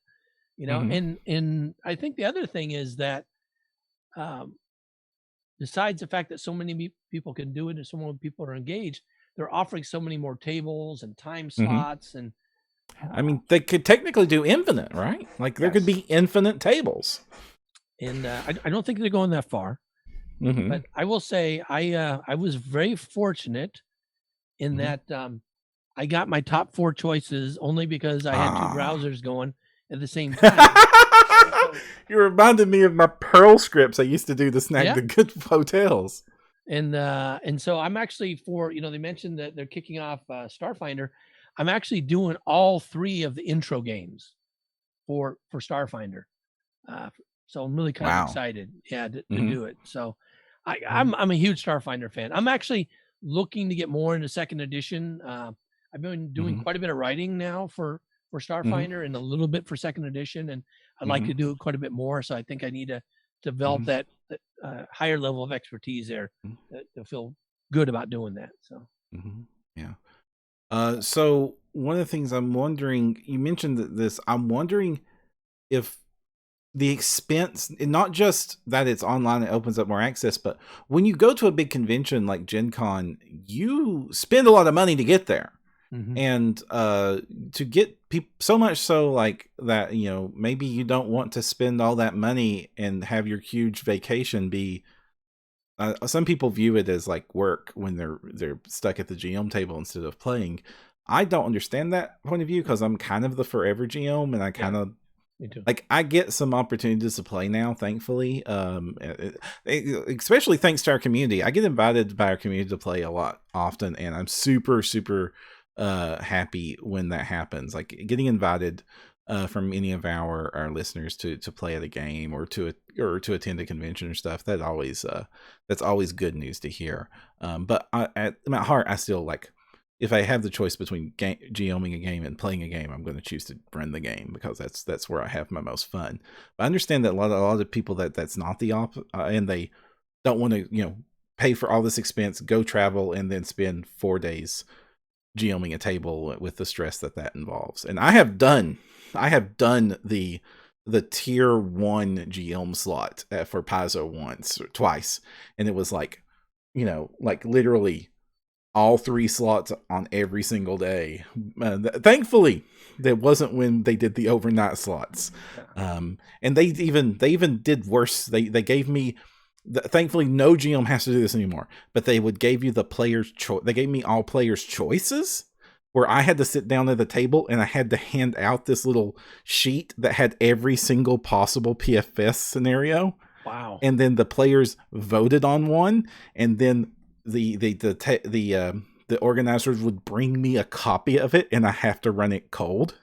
and I think the other thing is that, besides the fact that so many people can do it and so many people are engaged, they're offering so many more tables and time slots. And I mean, they could technically do infinite, right? Like there could be infinite tables. And I don't think they're going that far, but I will say I was very fortunate in that I got my top 4 choices only because I had 2 browsers going at the same time. You reminded me of my Perl scripts I used to do to snag the good hotels. And so I'm actually they mentioned that they're kicking off Starfinder. I'm actually doing all 3 of the intro games for Starfinder. So I'm really kind of excited, to do it. So I'm a huge Starfinder fan. I'm actually looking to get more into 2nd edition. I've been doing quite a bit of writing now for Starfinder and a little bit for 2nd edition, and I'd like to do it quite a bit more. So I think I need to develop that higher level of expertise there to feel good about doing that. So so one of the things I'm wondering, you mentioned this, I'm wondering if the expense, and not just that it's online, it opens up more access, but when you go to a big convention like Gen Con, you spend a lot of money to get there. And to get people, so much so like that, maybe you don't want to spend all that money and have your huge vacation be some people view it as like work when they're stuck at the GM table instead of playing. I don't understand that point of view because I'm kind of the forever GM, and I kind of like, I get some opportunities to play now, thankfully. Especially thanks to our community. I get invited by our community to play a lot often, and I'm super, super happy when that happens. Like getting invited from any of our listeners to play at a game or to attend a convention or stuff. That's always good news to hear. But at my heart, I still like, if I have the choice between GMing a game and playing a game, I'm going to choose to run the game because that's where I have my most fun. But I understand that a lot of people that's not the and they don't want to pay for all this expense, go travel, and then spend 4 days GMing a table with the stress that involves. And I have done the tier 1 GM slot for Paizo twice, and it was like literally all 3 slots on every single day. Thankfully, that wasn't when they did the overnight slots. And they even did worse. They gave me, thankfully, no GM has to do this anymore, but they gave you the player's choice. They gave me all players' choices, where I had to sit down at the table and I had to hand out this little sheet that had every single possible PFS scenario. Wow. And then the players voted on one, and then the organizers would bring me a copy of it, and I have to run it cold.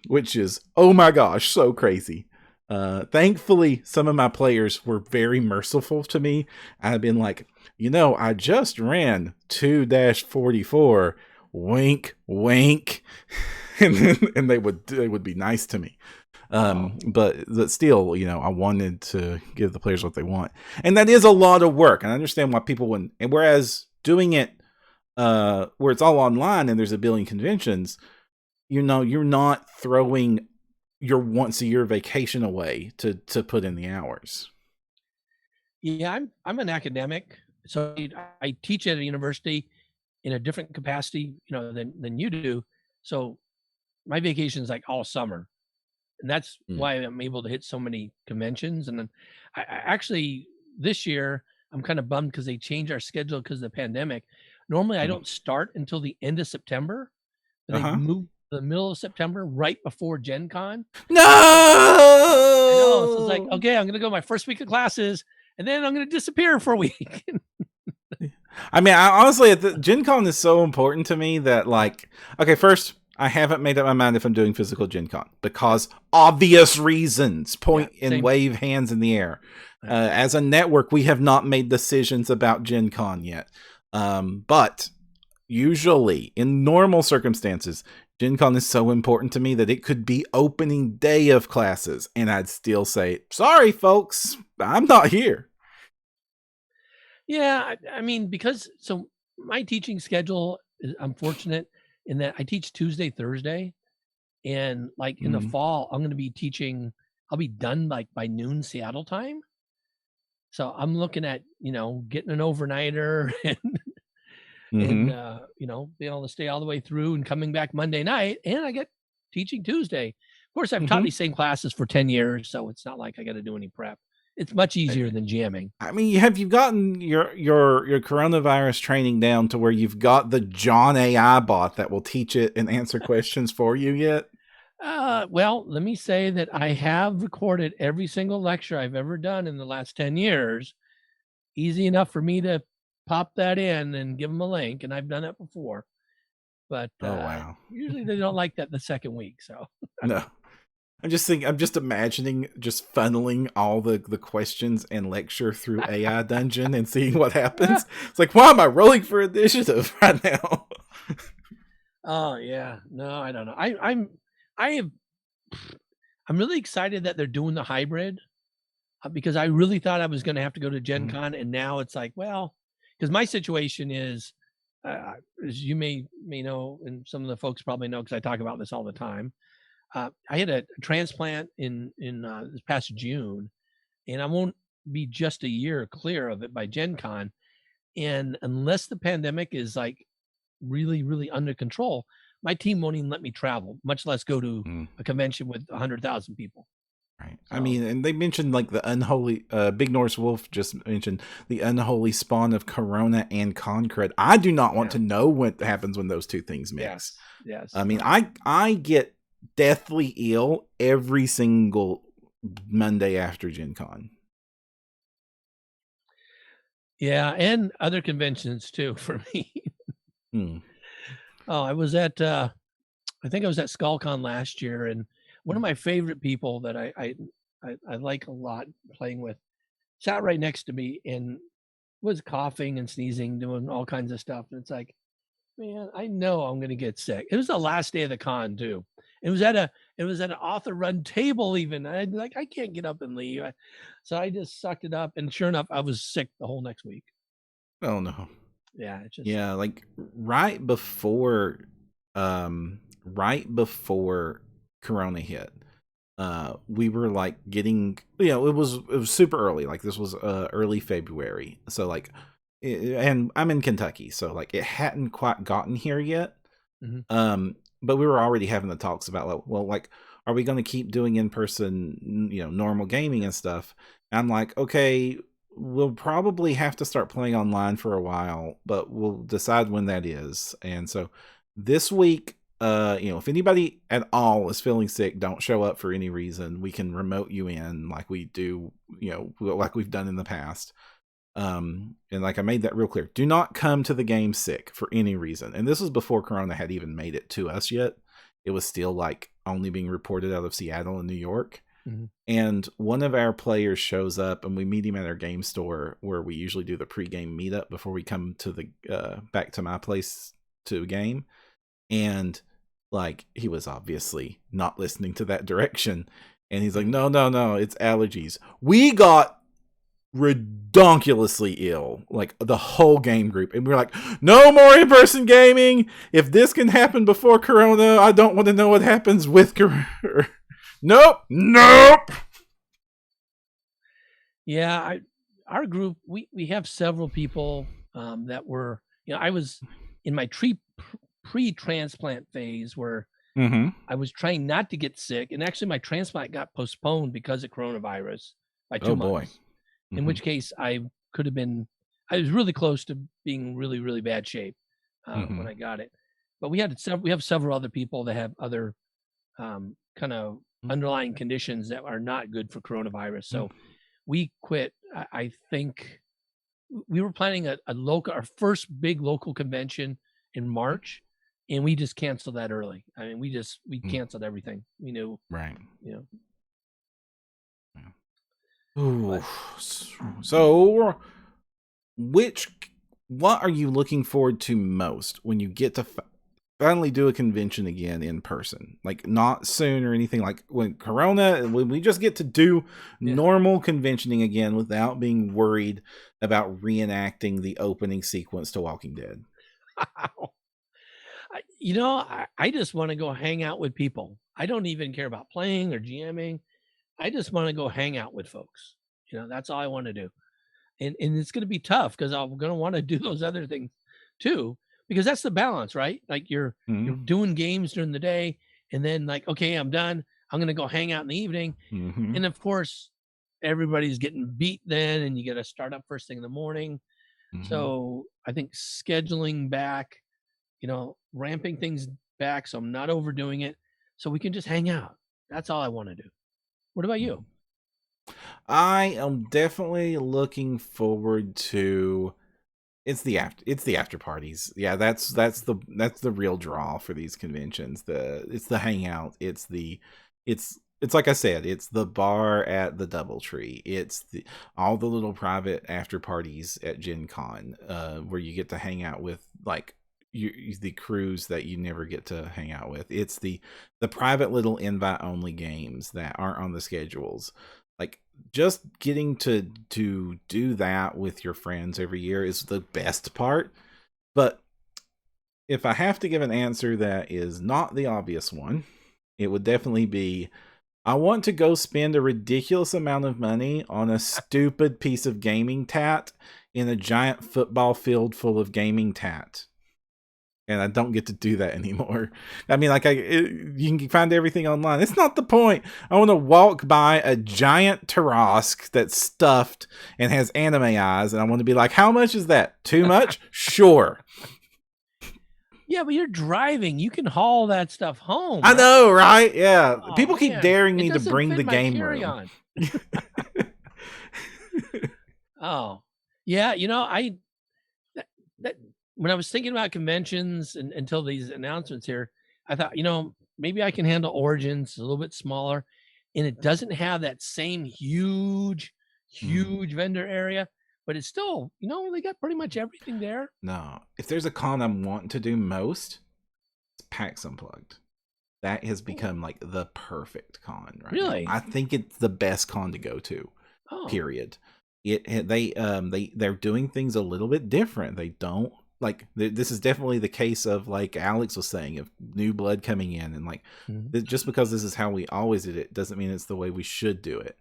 Which is, oh my gosh, so crazy. Thankfully, some of my players were very merciful to me. I've been like, I just ran 2-44, wink, wink, and they would be nice to me. But still, I wanted to give the players what they want, and that is a lot of work. And I understand why people wouldn't. And whereas doing it, where it's all online and there's a billion conventions, you're not throwing your once a year vacation away to put in the hours. Yeah, I'm an academic, so I teach at a university in a different capacity, than you do. So my vacation is like all summer, and that's why I'm able to hit so many conventions. And then I actually this year I'm kind of bummed because they changed our schedule because of the pandemic. Normally I don't start until the end of September, but they moved the middle of September, right before Gen Con. No! I know. So it's like, okay, I'm going to go my first week of classes, and then I'm going to disappear for a week. I mean, honestly, Gen Con is so important to me that, like, okay, first, I haven't made up my mind if I'm doing physical Gen Con because obvious reasons. Point and wave hands in the air. As a network, we have not made decisions about Gen Con yet. But usually, in normal circumstances, Gen Con is so important to me that it could be opening day of classes, and I'd still say, sorry, folks, I'm not here. Yeah, I mean, so my teaching schedule is, I'm fortunate in that I teach Tuesday, Thursday, and like in the fall, I'm going to be teaching, I'll be done like by noon Seattle time. So I'm looking at, getting an overnighter and being able to stay all the way through and coming back Monday night, and I get teaching Tuesday. Of course, I've taught these same classes for 10 years, so it's not like I got to do any prep. It's much easier than jamming. I mean, have you gotten your coronavirus training down to where you've got the John AI bot that will teach it and answer questions for you yet? Well, let me say that I have recorded every single lecture I've ever done in the last 10 years. Easy enough for me to pop that in and give them a link, and I've done it before. But wow. Usually they don't like that the second week. So no. I'm just imagining just funneling all the questions and lecture through AI Dungeon and seeing what happens. It's like, why am I rolling for initiative right now? Oh yeah. No, I don't know. I'm really excited that they're doing the hybrid because I really thought I was going to have to go to Gen Con, and now it's like, well, because my situation is, as you may know, and some of the folks probably know because I talk about this all the time. I had a transplant in this past June, and I won't be just a year clear of it by Gen Con. And unless the pandemic is like really, really under control, my team won't even let me travel, much less go to a convention with 100,000 people. Right. So, I mean, and they mentioned like the unholy, Big Norse Wolf just mentioned the unholy spawn of Corona and Concred. I do not want to know what happens when those two things mix. Yes. I mean, I get deathly ill every single Monday after Gen Con. Yeah, and other conventions too for me. Oh, I was at I think I was at SkullCon last year, and one of my favorite people that I like a lot playing with sat right next to me and was coughing and sneezing, doing all kinds of stuff. And it's like, man, I know I'm going to get sick. It was the last day of the con too. It was at an author run table even. I can't get up and leave. So I just sucked it up, and sure enough, I was sick the whole next week. Oh no. Yeah, it's just like right before Corona hit, we were like getting, it was super early. Like this was early February. So like, and I'm in Kentucky, so like it hadn't quite gotten here yet. But we were already having the talks about like, well, like, are we going to keep doing in-person, normal gaming and stuff? And I'm like, okay, we'll probably have to start playing online for a while, but we'll decide when that is. And so this week, if anybody at all is feeling sick, don't show up for any reason. We can remote you in like we do, like we've done in the past. And like I made that real clear. Do not come to the game sick for any reason. And this was before Corona had even made it to us yet. It was still like only being reported out of Seattle and New York. Mm-hmm. And one of our players shows up and we meet him at our game store where we usually do the pregame meetup before we come to the back to my place to a game. And like he was obviously not listening to that direction. And he's like, no, it's allergies. We got redonkulously ill, like the whole game group. And we're like, no more in-person gaming. If this can happen before Corona, I don't want to know what happens with Corona. Nope. Yeah, our group, we have several people that were, I was in my pre-transplant phase where I was trying not to get sick. And actually my transplant got postponed because of coronavirus by 2 months. In which case I was really close to being really, really bad shape when I got it. But we have several other people that have other kind of underlying conditions that are not good for coronavirus. So we quit. I think we were planning our first big local convention in March, and we just canceled that early. I mean, we canceled everything. We knew, right? Ooh. So, what are you looking forward to most when you get to finally do a convention again in person? Like not soon or anything, like when we just get to do normal conventioning again without being worried about reenacting the opening sequence to Walking Dead. I just want to go hang out with people. I don't even care about playing or GMing. I just want to go hang out with folks. That's all I want to do. And it's going to be tough because I'm going to want to do those other things too, because that's the balance, right? Like you're doing games during the day and then like, okay, I'm done. I'm going to go hang out in the evening. Mm-hmm. And of course, everybody's getting beat then and you got to start up first thing in the morning. Mm-hmm. So I think scheduling back, ramping things back so I'm not overdoing it so we can just hang out. That's all I want to do. What about you? I am definitely looking forward to it's the after parties. Yeah, that's the real draw for these conventions. It's the hangout. It's like I said, it's the bar at the DoubleTree. It's all the little private after parties at Gen Con, where you get to hang out with like the crews that you never get to hang out with. It's the private little invite only games that aren't on the schedules. Like just getting to do that with your friends every year is the best part. But if I have to give an answer that is not the obvious one, it would definitely be I want to go spend a ridiculous amount of money on a stupid piece of gaming tat in a giant football field full of gaming tat. And I don't get to do that anymore. I mean, like you can find everything online. It's not the point. I want to walk by a giant Tarask that's stuffed and has anime eyes, and I want to be like, how much is that? Too much? Sure. Yeah, but you're driving. You can haul that stuff home. I know, right? Yeah. People keep daring me to bring the game room. Oh, yeah. When I was thinking about conventions and until these announcements here, I thought, maybe I can handle Origins a little bit smaller, and it doesn't have that same huge vendor area, but it's still, they got pretty much everything there. No, if there's a con I'm wanting to do most, it's PAX Unplugged. That has become like the perfect con right really? now. I think it's the best con to go to. Period. They're doing things a little bit different. They don't. Like this is definitely the case of like Alex was saying of new blood coming in and like just because this is how we always did it doesn't mean it's the way we should do it.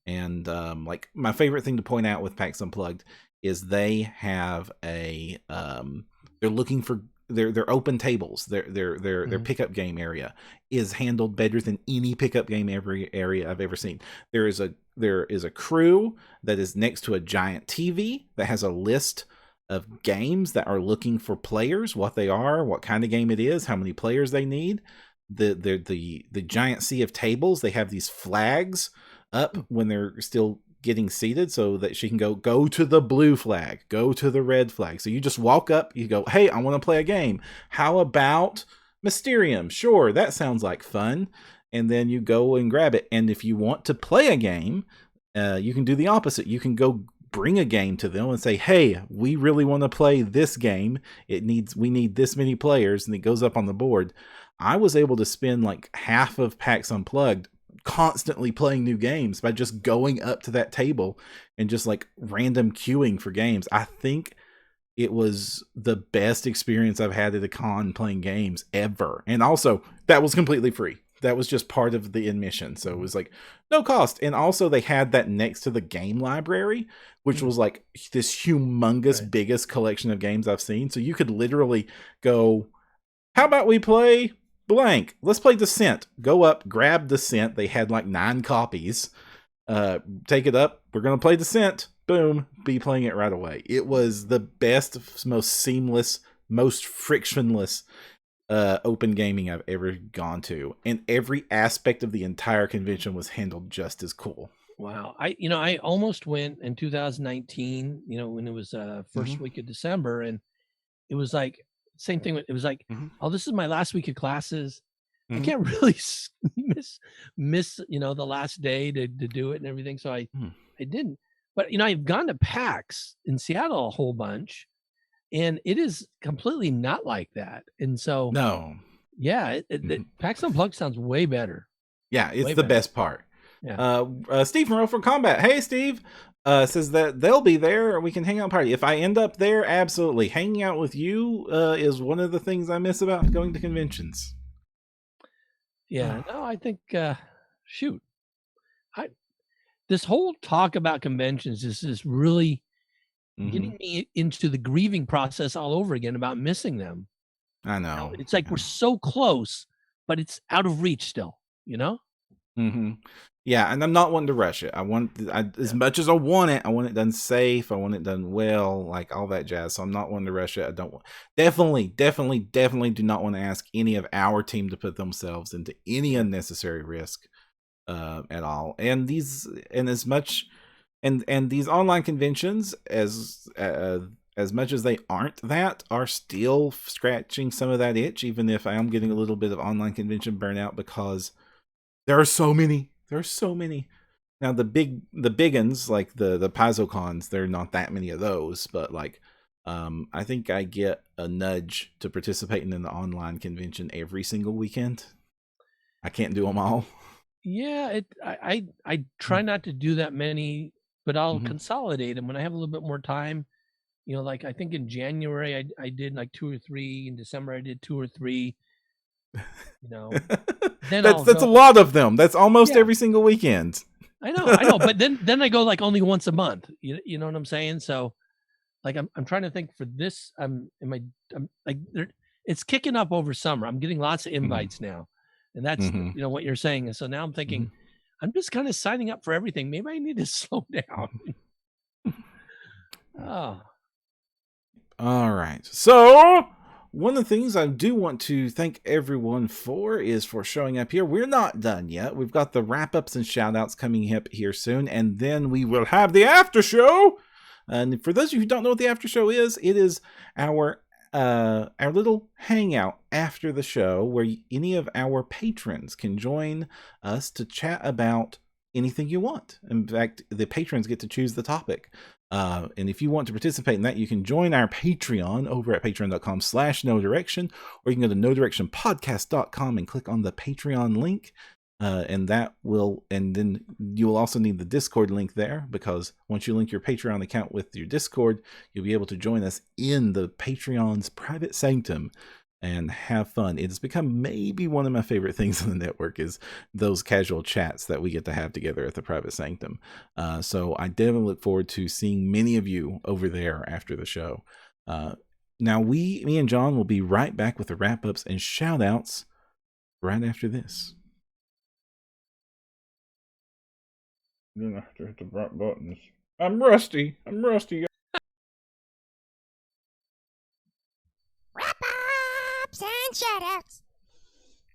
And like my favorite thing to point out with PAX Unplugged is they have a they're looking for their open tables. Their pickup game area is handled better than any pickup game area I've ever seen. There is a crew that is next to a giant TV that has a list of games that are looking for players, what they are, what kind of game it is, how many players they need. The giant sea of tables, they have these flags up when they're still getting seated, so that she can go to the blue flag, go to the red flag. So you just walk up, you go, hey, I want to play a game. How about Mysterium? Sure, that sounds like fun. And then you go and grab it. And if you want to play a game, you can do the opposite. You can go bring a game to them and say, hey, we really want to play this game. We need this many players, and it goes up on the board. I was able to spend like half of PAX Unplugged constantly playing new games by just going up to that table and just like random queuing for games. I think it was the best experience I've had at a con playing games ever. And also, that was completely free. That was just part of the admission. So it was like no cost. And also they had that next to the game library, which was like this humongous, biggest collection of games I've seen. So you could literally go, how about we play blank? Let's play Descent. Go up, grab Descent. They had like 9 copies. Take it up. We're going to play Descent. Boom. Be playing it right away. It was the best, most seamless, most frictionless open gaming I've ever gone to. And every aspect of the entire convention was handled just as cool. Wow. I almost went in 2019, when it was first week of December, and it was like same thing. It was like, oh, this is my last week of classes. I can't really miss the last day to do it and everything. So I didn't. But I've gone to PAX in Seattle a whole bunch, and it is completely not like that. And so no, yeah, PAX Unplugged sounds way better. Yeah, it's the best part. Yeah. Steve Moreau from Combat. Hey, Steve. Says that they'll be there. We can hang out and party. If I end up there, absolutely. Hanging out with you is one of the things I miss about going to conventions. Yeah, no, I think, shoot. This whole talk about conventions is really getting me into the grieving process all over again about missing them. I know. It's like we're so close, but it's out of reach still, Yeah, and I'm not one to rush it. As much as I want it done safe. I want it done well, like all that jazz. So I'm not one to rush it. I don't want, definitely do not want to ask any of our team to put themselves into any unnecessary risk at all. And these online conventions, as much as they aren't that, are still scratching some of that itch. Even if I am getting a little bit of online convention burnout because there are so many. There's so many. Now the big uns, like the PaizoCons, there are not that many of those, but like I think I get a nudge to participate in an online convention every single weekend. I can't do them all. Yeah, I try not to do that many, but I'll consolidate them when I have a little bit more time. Like I think in January I did like 2 or 3. In December I did 2 or 3. Then that's a lot of them. That's almost every single weekend. I know. But then I go like only once a month. You know what I'm saying? So, like I'm trying to think for this. I'm like it's kicking up over summer. I'm getting lots of invites now, and that's what you're saying. And so now I'm thinking, I'm just kind of signing up for everything. Maybe I need to slow down. Oh. All right. So one of the things I do want to thank everyone for is for showing up here. We're not done yet. We've got the wrap-ups and shout-outs coming up here soon, and then we will have the after show. And for those of you who don't know what the after show is, it is our little hangout after the show where any of our patrons can join us to chat about anything you want. In fact, the patrons get to choose the topic. And if you want to participate in that, you can join our Patreon over at patreon.com/nodirection, or you can go to nodirectionpodcast.com and click on the Patreon link. And then you will also need the Discord link there, because once you link your Patreon account with your Discord, you'll be able to join us in the Patreon's private sanctum and have fun. It has become maybe one of my favorite things on the network is those casual chats that we get to have together at the private sanctum. So I definitely look forward to seeing many of you over there after the show. Now me and John will be right back with the wrap-ups and shout-outs right after this. Then I have to hit the right buttons. I'm rusty. and shoutouts.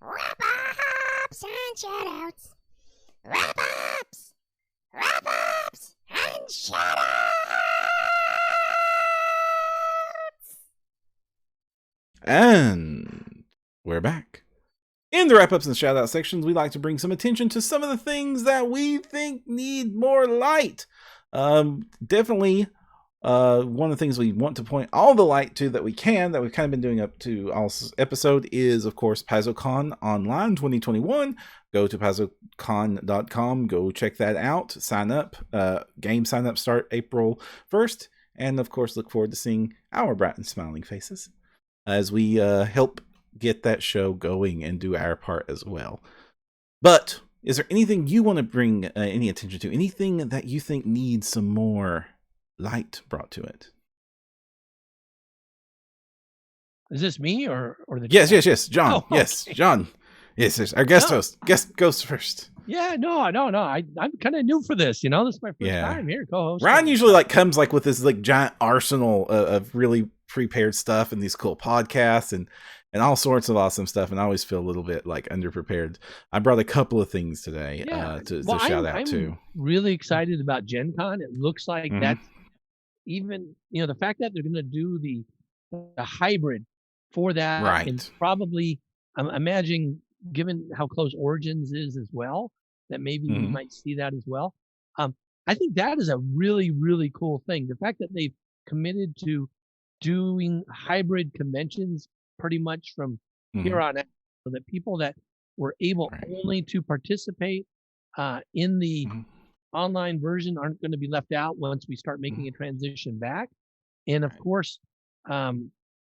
Wrap-ups and shoutouts. Wrap-ups. Wrap-ups and shoutouts. And we're back. In the wrap-ups and shout-out sections, we like to bring some attention to some of the things that we think need more light. Definitely, one of the things we want to point all the light to that we can, that we've kind of been doing up to all episode, is, of course, PaizoCon Online 2021. Go to PaizoCon.com. Go check that out. Sign up. Game sign-up start April 1st. And, of course, look forward to seeing our bright and smiling faces as we help get that show going and do our part as well. But is there anything you want to bring any attention to? Anything that you think needs some more light brought to it? Is this me or the Yes, John. Oh, okay. Yes, John. Yes, our guest host. Guest goes first. Yeah, no. I'm kind of new for this. This is my first time here, co-host. Ryan usually comes with this giant arsenal of really prepared stuff and these cool podcasts and all sorts of awesome stuff, and I always feel a little bit underprepared. I brought a couple of things today to shout out to. I'm really excited about Gen Con. It looks like that's even the fact that they're going to do the hybrid for that, right? And probably I'm imagining, given how close Origins is as well, that maybe we might see that as well. I think that is a really, really cool thing. The fact that they've committed to doing hybrid conventions pretty much from here on out, so that people that were able only to participate in the online version aren't going to be left out once we start making a transition back. And of course, I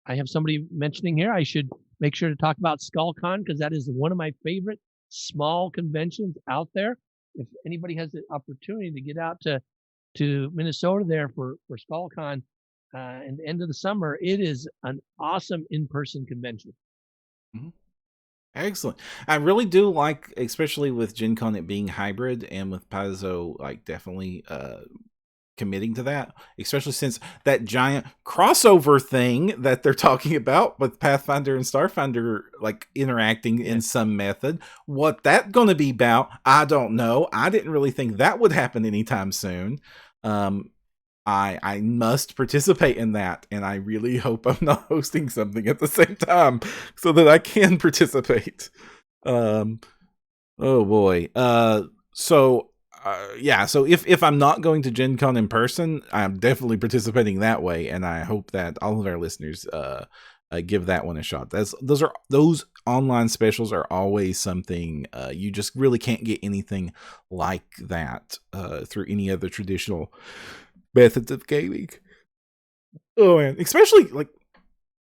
have somebody mentioning here, I should make sure to talk about SkullCon, because that is one of my favorite small conventions out there. If anybody has the opportunity to get out to Minnesota there for SkullCon, and the end of the summer, it is an awesome in-person convention. Excellent. I really do like, especially with Gen Con, it being hybrid, and with Paizo definitely committing to that, especially since that giant crossover thing that they're talking about with Pathfinder and Starfinder interacting in some method. What that's going to be about, I don't know. I didn't really think that would happen anytime soon. I must participate in that, and I really hope I'm not hosting something at the same time so that I can participate. Oh boy. So if I'm not going to Gen Con in person, I'm definitely participating that way, and I hope that all of our listeners give that one a shot. Those online specials are always something you just really can't get anything like that through any other traditional methods of gaming. Oh man, especially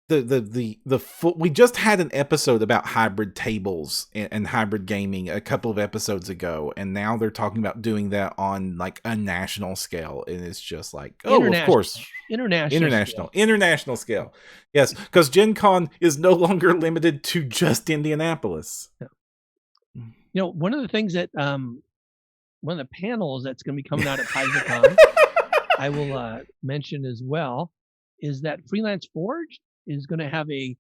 we just had an episode about hybrid tables and hybrid gaming a couple of episodes ago, and now they're talking about doing that on a national scale, and it's just of course, international scale. Yes, because Gen Con is no longer limited to just Indianapolis. One of the things that one of the panels that's going to be coming out at PaizoCon I will mention as well is that Freelance Forge is going to have a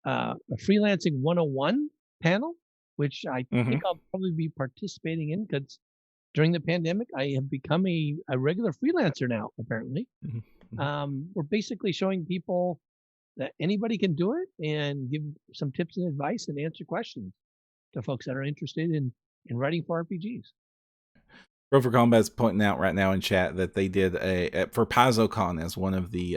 freelancing 101 panel, which I think I'll probably be participating in, because during the pandemic I have become a regular freelancer now. Apparently, we're basically showing people that anybody can do it, and give some tips and advice and answer questions to folks that are interested in writing for RPGs. Rover Combat's pointing out right now in chat that they did for PaizoCon, as one of the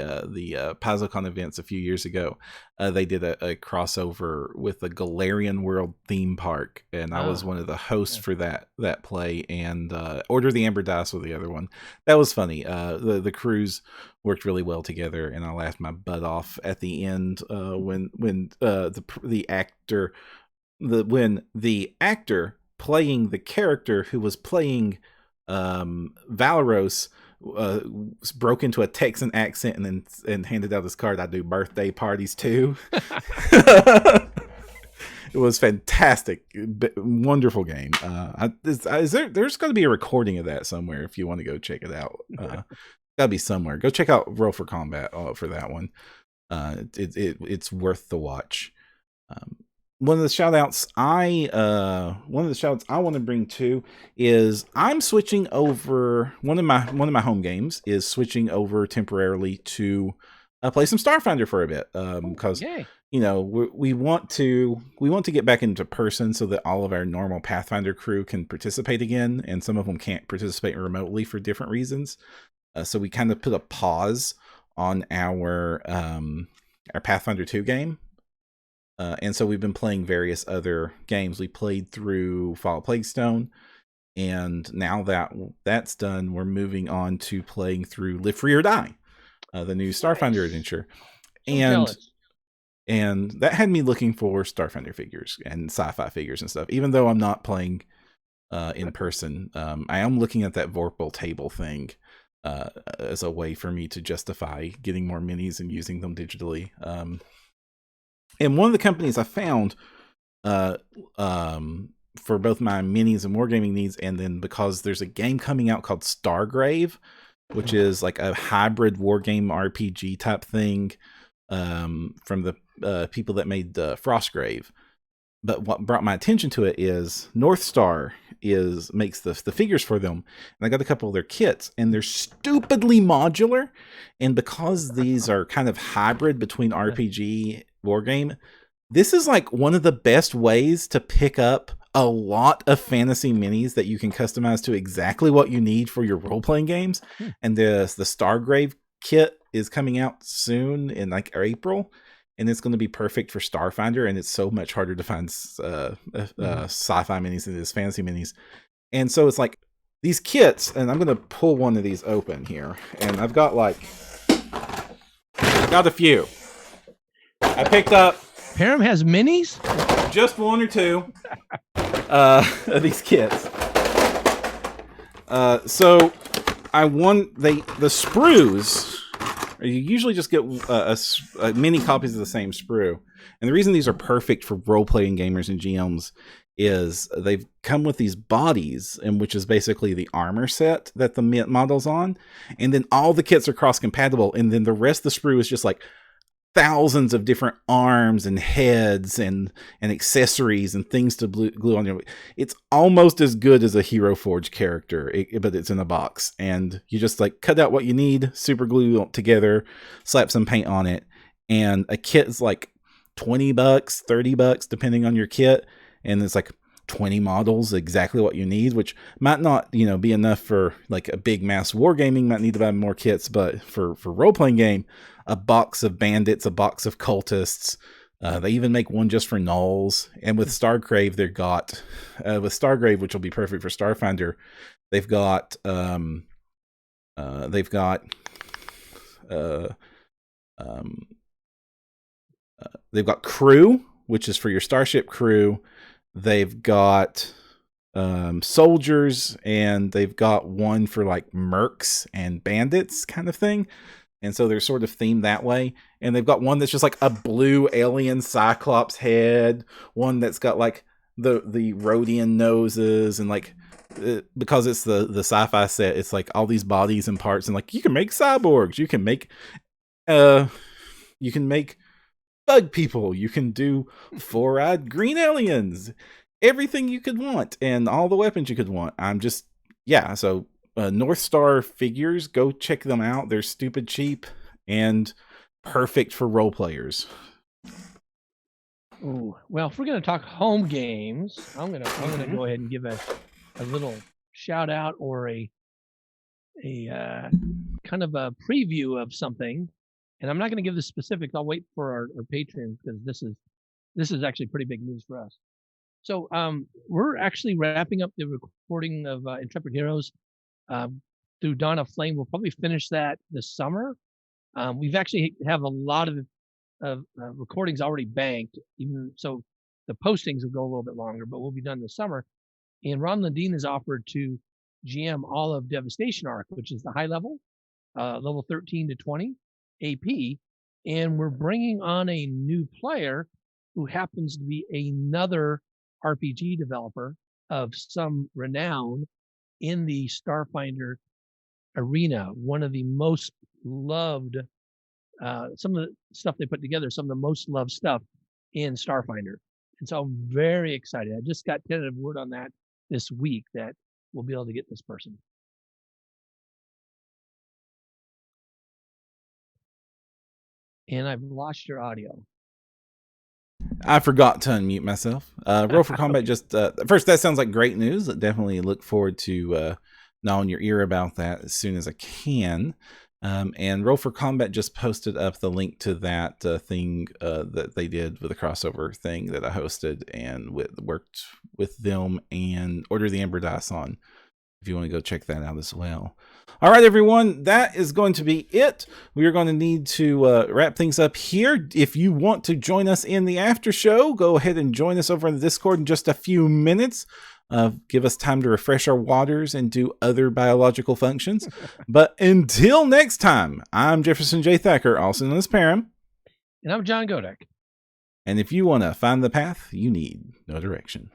PaizoCon events a few years ago. They did a crossover with the Galarian World theme park, and I was one of the hosts for that play. And Order the Amber Dice was the other one. That was funny. The crews worked really well together, and I laughed my butt off at the end when the actor playing the character who was playing Valeros broke into a Texan accent and handed out this card. I do birthday parties too. It was fantastic, wonderful game. There's going to be a recording of that somewhere if you want to go check it out. Gotta be somewhere. Go check out Roll for Combat for that one. It's worth the watch. One of the shout outs I want to bring to is I'm switching over one of my home games is switching over temporarily to play some Starfinder for a bit because we want to get back into person so that all of our normal Pathfinder crew can participate again, and some of them can't participate remotely for different reasons. So we kind of put a pause on our Pathfinder 2 game. And so we've been playing various other games. We played through Fall of Plaguestone, and now that that's done, we're moving on to playing through Live Free or Die, the new Starfinder adventure. And that had me looking for Starfinder figures and sci-fi figures and stuff. Even though I'm not playing in person, I am looking at that Vorpal table thing as a way for me to justify getting more minis and using them digitally. And one of the companies I found for both my minis and wargaming needs, and then because there's a game coming out called Stargrave, which is like a hybrid wargame RPG type thing from the people that made Frostgrave. But what brought my attention to it is North Star makes the figures for them, and I got a couple of their kits, and they're stupidly modular. And because these are kind of hybrid between RPG wargame, this is like one of the best ways to pick up a lot of fantasy minis that you can customize to exactly what you need for your role-playing games. And the Stargrave kit is coming out soon in like April, and it's going to be perfect for Starfinder, and it's so much harder to find sci-fi minis than it is fantasy minis. And so it's like these kits, and I'm going to pull one of these open here, and I've got a few. I picked up... Param has minis? Just one or two of these kits. So I won the sprues. You usually just get many copies of the same sprue. And the reason these are perfect for role-playing gamers and GMs is they've come with these bodies, and which is basically the armor set that the model's on. And then all the kits are cross-compatible, and then the rest of the sprue is just like thousands of different arms and heads and accessories and things to glue on your. It's almost as good as a Hero Forge character, but it's in a box, and you just like cut out what you need, super glue it together, slap some paint on it, and a kit is like $20, $30 depending on your kit, and it's like 20 models, exactly what you need, which might not be enough for like a big mass wargaming. Might need to buy more kits, but for role-playing game, a box of bandits, a box of cultists. They even make one just for gnolls. And with Stargrave, with Stargrave, which will be perfect for Starfinder, they've got crew, which is for your starship crew. They've got soldiers, and they've got one for like mercs and bandits kind of thing. And so they're sort of themed that way. And they've got one that's just like a blue alien Cyclops head, one that's got like the Rhodian noses, and like because it's the sci-fi set, it's like all these bodies and parts, and like you can make cyborgs, you can make bug people, you can do four-eyed green aliens, everything you could want, and all the weapons you could want. So North Star figures, go check them out. They're stupid cheap and perfect for role players. Ooh, well, if we're going to talk home games, I'm going to go ahead and give a little shout out or a kind of a preview of something. And I'm not going to give the specifics. I'll wait for our patrons, because this is actually pretty big news for us. So we're actually wrapping up the recording of Intrepid Heroes through Dawn of Flame. We'll probably finish that this summer. We've actually have a lot of recordings already banked, even so the postings will go a little bit longer, but we'll be done this summer. And Ron Lundeen has offered to GM all of Devastation Arc, which is the high level, level 13 to 20 AP. And we're bringing on a new player who happens to be another RPG developer of some renown in the Starfinder arena. One of the most loved, some of the stuff they put together, some of the most loved stuff in Starfinder. And so I'm very excited. I just got tentative word on that this week that we'll be able to get this person. And I've lost your audio. I forgot to unmute myself. Roll for Combat just first, that sounds like great news. I definitely look forward to gnawing your ear about that as soon as I can. And Roll for Combat just posted up the link to that thing that they did with the crossover thing that I hosted and worked with them and Order the Ember Dice on. If you want to go check that out as well. All right, everyone, that is going to be it. We are going to need to wrap things up here. If you want to join us in the after show, go ahead and join us over in the Discord in just a few minutes. Give us time to refresh our waters and do other biological functions. But until next time, I'm Jefferson J. Thacker, also known as Param. And I'm John Godek. And if you want to find the path, you need no direction.